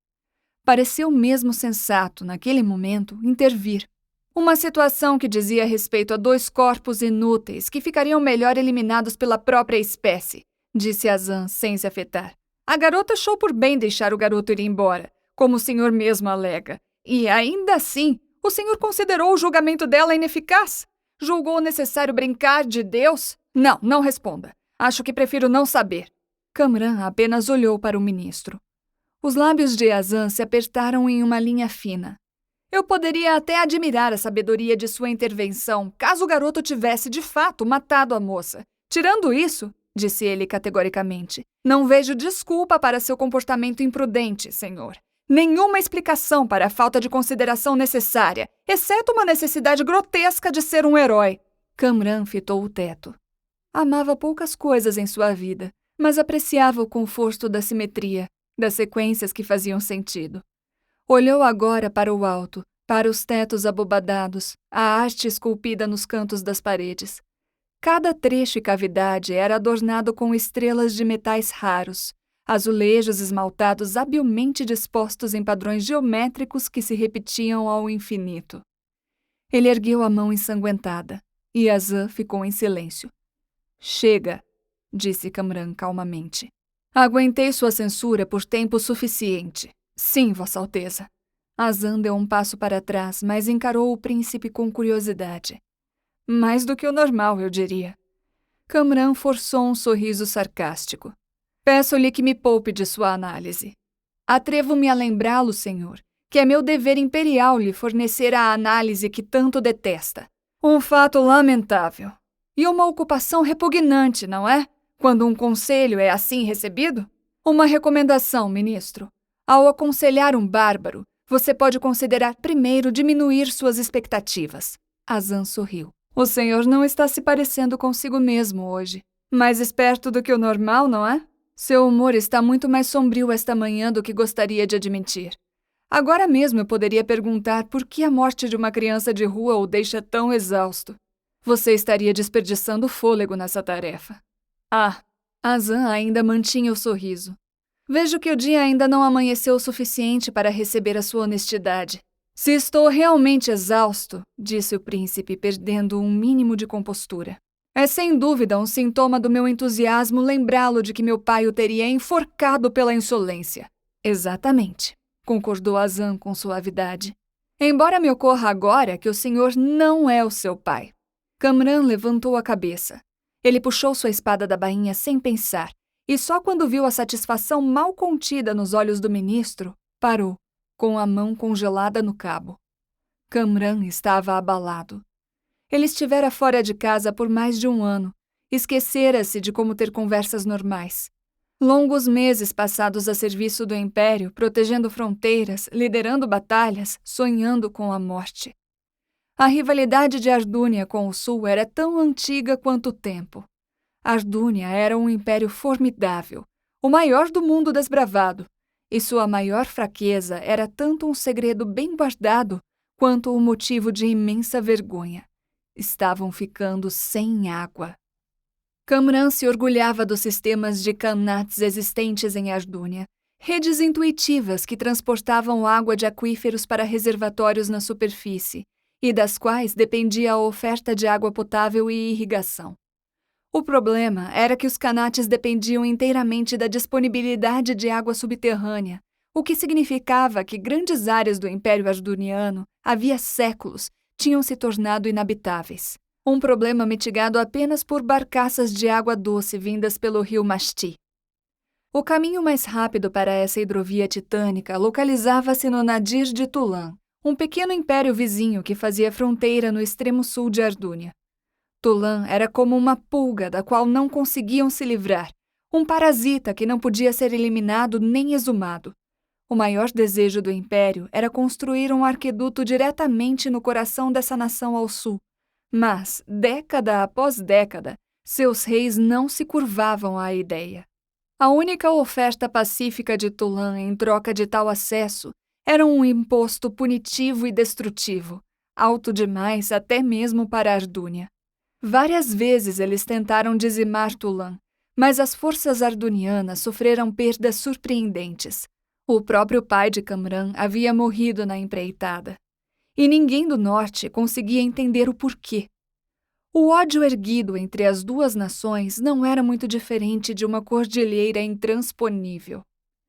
Pareceu mesmo sensato, naquele momento, intervir. Uma situação que dizia respeito a dois corpos inúteis que ficariam melhor eliminados pela própria espécie, disse Azan sem se afetar. A garota achou por bem deixar o garoto ir embora, como o senhor mesmo alega. E, ainda assim, o senhor considerou o julgamento dela ineficaz? Julgou necessário brincar de Deus? Não responda. Acho que prefiro não saber. Kamran apenas olhou para o ministro. Os lábios de Azan se apertaram em uma linha fina. Eu poderia até admirar a sabedoria de sua intervenção, caso o garoto tivesse, de fato, matado a moça. Tirando isso, disse ele categoricamente, não vejo desculpa para seu comportamento imprudente, senhor. Nenhuma explicação para a falta de consideração necessária, exceto uma necessidade grotesca de ser um herói. Kamran fitou o teto. Amava poucas coisas em sua vida, mas apreciava o conforto da simetria, das sequências que faziam sentido. Olhou agora para o alto, para os tetos abobadados, a arte esculpida nos cantos das paredes. Cada trecho e cavidade era adornado com estrelas de metais raros, azulejos esmaltados habilmente dispostos em padrões geométricos que se repetiam ao infinito. Ele ergueu a mão ensanguentada, e Azan ficou em silêncio. Chega, disse Kamran calmamente. Aguentei sua censura por tempo suficiente. Sim, Vossa Alteza. Azan deu um passo para trás, mas encarou o príncipe com curiosidade. Mais do que o normal, eu diria. Kamran forçou um sorriso sarcástico. Peço-lhe que me poupe de sua análise. Atrevo-me a lembrá-lo, senhor, que é meu dever imperial lhe fornecer a análise que tanto detesta. Um fato lamentável. E uma ocupação repugnante, não é? Quando um conselho é assim recebido? Uma recomendação, ministro. Ao aconselhar um bárbaro, você pode considerar primeiro diminuir suas expectativas. Azan sorriu. O senhor não está se parecendo consigo mesmo hoje. Mais esperto do que o normal, não é? Seu humor está muito mais sombrio esta manhã do que gostaria de admitir. Agora mesmo eu poderia perguntar por que a morte de uma criança de rua o deixa tão exausto. Você estaria desperdiçando fôlego nessa tarefa. Ah, Azan ainda mantinha o sorriso. Vejo que o dia ainda não amanheceu o suficiente para receber a sua honestidade. Se estou realmente exausto, disse o príncipe, perdendo um mínimo de compostura. É sem dúvida um sintoma do meu entusiasmo lembrá-lo de que meu pai o teria enforcado pela insolência. Exatamente, concordou Azan com suavidade. Embora me ocorra agora que o senhor não é o seu pai. Kamran levantou a cabeça. Ele puxou sua espada da bainha sem pensar, e só quando viu a satisfação mal contida nos olhos do ministro, parou, com a mão congelada no cabo. Kamran estava abalado. Ele estivera fora de casa por mais de um ano. Esquecera-se de como ter conversas normais. Longos meses passados a serviço do Império, protegendo fronteiras, liderando batalhas, sonhando com a morte. A rivalidade de Ardúnia com o Sul era tão antiga quanto o tempo. Ardúnia era um império formidável, o maior do mundo desbravado, e sua maior fraqueza era tanto um segredo bem guardado quanto o motivo de imensa vergonha. Estavam ficando sem água. Kamran se orgulhava dos sistemas de Qanats existentes em Ardúnia, redes intuitivas que transportavam água de aquíferos para reservatórios na superfície, e das quais dependia a oferta de água potável e irrigação. O problema era que os Qanates dependiam inteiramente da disponibilidade de água subterrânea, o que significava que grandes áreas do Império Arduniano, havia séculos, tinham se tornado inabitáveis. um problema mitigado apenas por barcaças de água doce vindas pelo rio Masti. O caminho mais rápido para essa hidrovia titânica localizava-se no Nadir de Tulan, um pequeno império vizinho que fazia fronteira no extremo sul de Ardúnia. Tulan era como uma pulga da qual não conseguiam se livrar, um parasita que não podia ser eliminado nem exumado. O maior desejo do império era construir um arqueduto diretamente no coração dessa nação ao sul, mas, década após década, seus reis não se curvavam à ideia. A única oferta pacífica de Tulan em troca de tal acesso era um imposto punitivo e destrutivo, alto demais até mesmo para Ardúnia. Várias vezes eles tentaram dizimar Tulan, mas as forças ardunianas sofreram perdas surpreendentes. O próprio pai de Kamran havia morrido na empreitada. E ninguém do norte conseguia entender o porquê. O ódio erguido entre as duas nações não era muito diferente de uma cordilheira intransponível.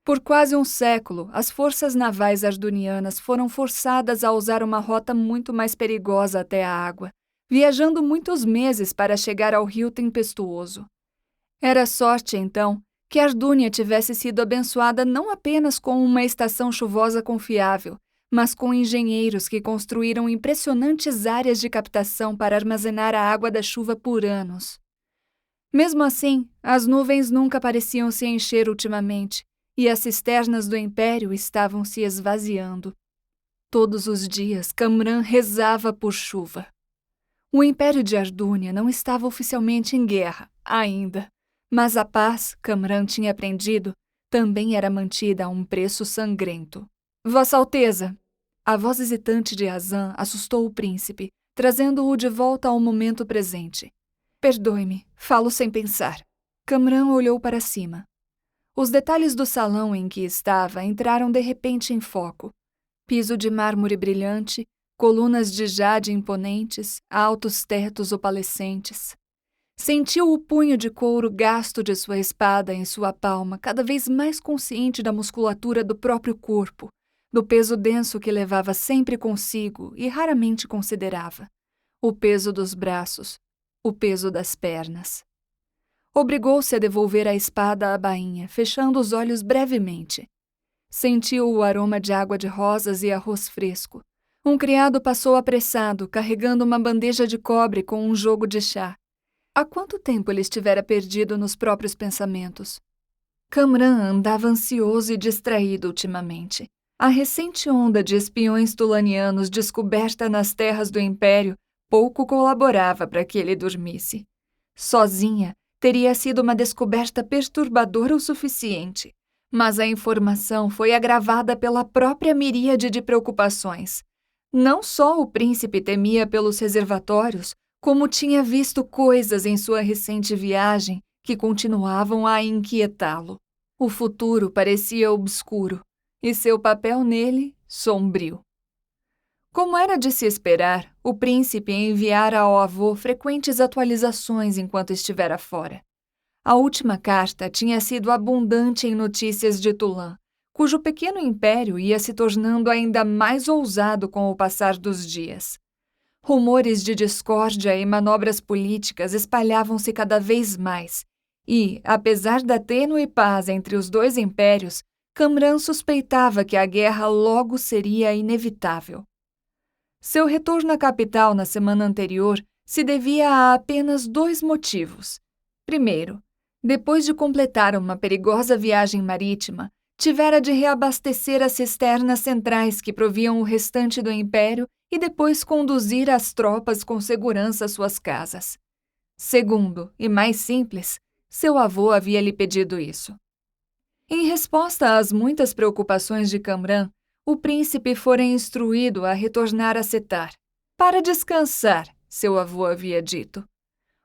Por quase um século, as forças navais ardunianas foram forçadas a usar uma rota muito mais perigosa até a água, viajando muitos meses para chegar ao rio tempestuoso. Era sorte, então, que Ardúnia tivesse sido abençoada não apenas com uma estação chuvosa confiável, mas com engenheiros que construíram impressionantes áreas de captação para armazenar a água da chuva por anos. Mesmo assim, as nuvens nunca pareciam se encher ultimamente, e as cisternas do império estavam se esvaziando. Todos os dias, Kamran rezava por chuva. O império de Ardúnia não estava oficialmente em guerra, ainda, mas a paz, Kamran tinha aprendido, também era mantida a um preço sangrento. Vossa Alteza! A voz hesitante de Azan assustou o príncipe, trazendo-o de volta ao momento presente. Perdoe-me, falo sem pensar. Kamran olhou para cima. Os detalhes do salão em que estava entraram de repente em foco. Piso de mármore brilhante, colunas de jade imponentes, altos tetos opalescentes. Sentiu o punho de couro gasto de sua espada em sua palma, cada vez mais consciente da musculatura do próprio corpo, do peso denso que levava sempre consigo e raramente considerava, o peso dos braços, o peso das pernas. Obrigou-se a devolver a espada à bainha, fechando os olhos brevemente. Sentiu o aroma de água de rosas e arroz fresco. Um criado passou apressado, carregando uma bandeja de cobre com um jogo de chá. Há quanto tempo ele estivera perdido nos próprios pensamentos? Kamran andava ansioso e distraído ultimamente. A recente onda de espiões tulanianos descoberta nas terras do Império pouco colaborava para que ele dormisse. Sozinha, teria sido uma descoberta perturbadora o suficiente, mas a informação foi agravada pela própria miríade de preocupações. Não só o príncipe temia pelos reservatórios, como tinha visto coisas em sua recente viagem que continuavam a inquietá-lo. O futuro parecia obscuro, e seu papel nele, sombrio. Como era de se esperar, o príncipe enviara ao avô frequentes atualizações enquanto estivera fora. A última carta tinha sido abundante em notícias de Tulan, cujo pequeno império ia se tornando ainda mais ousado com o passar dos dias. Rumores de discórdia e manobras políticas espalhavam-se cada vez mais, e, apesar da tênue paz entre os dois impérios, Kamran suspeitava que a guerra logo seria inevitável. Seu retorno à capital na semana anterior se devia a apenas 2 motivos. Primeiro, depois de completar uma perigosa viagem marítima, tivera de reabastecer as cisternas centrais que proviam o restante do império e depois conduzir as tropas com segurança às suas casas. Segundo, e mais simples, seu avô havia lhe pedido isso. Em resposta às muitas preocupações de Kamran, o príncipe fora instruído a retornar a Setar. Para descansar, seu avô havia dito.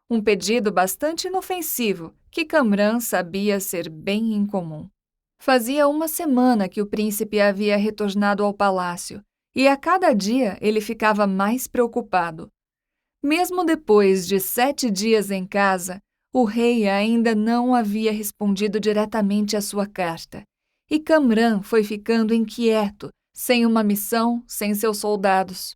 Um pedido bastante inofensivo, que Kamran sabia ser bem incomum. Fazia uma semana que o príncipe havia retornado ao palácio, e a cada dia ele ficava mais preocupado. Mesmo depois de 7 dias em casa, o rei ainda não havia respondido diretamente à sua carta, e Kamran foi ficando inquieto, sem uma missão, sem seus soldados.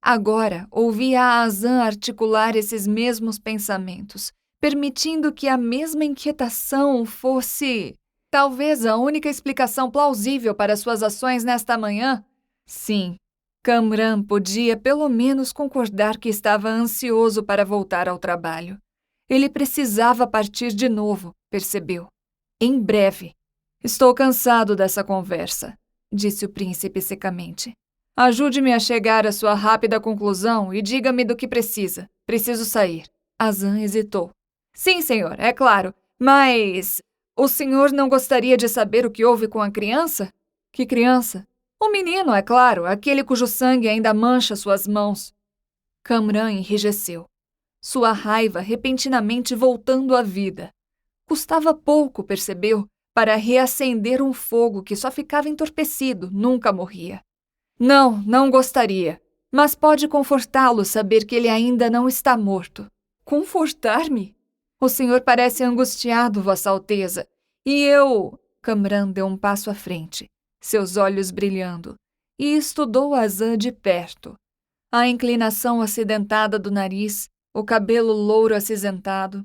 Agora ouvia a Azan articular esses mesmos pensamentos, permitindo que a mesma inquietação fosse talvez a única explicação plausível para suas ações nesta manhã. Sim, Kamran podia pelo menos concordar que estava ansioso para voltar ao trabalho. Ele precisava partir de novo, percebeu. Em breve. Estou cansado dessa conversa, disse o príncipe secamente. Ajude-me a chegar à sua rápida conclusão e diga-me do que precisa. Preciso sair. Azan hesitou. Sim, senhor, é claro. Mas o senhor não gostaria de saber o que houve com a criança? Que criança? O menino, é claro, aquele cujo sangue ainda mancha suas mãos. Kamran enrijeceu. Sua raiva repentinamente voltando à vida. Custava pouco, percebeu, para reacender um fogo que só ficava entorpecido, nunca morria. Não, não gostaria. Mas pode confortá-lo saber que ele ainda não está morto. Confortar-me? O senhor parece angustiado, Vossa Alteza. E eu... Kamran deu um passo à frente, seus olhos brilhando, e estudou Azan de perto. A inclinação acidentada do nariz, o cabelo louro acinzentado.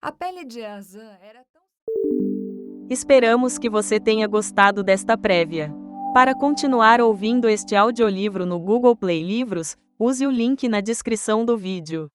A pele de Azan era tão... Esperamos que você tenha gostado desta prévia. Para continuar ouvindo este audiolivro no Google Play Livros, use o link na descrição do vídeo.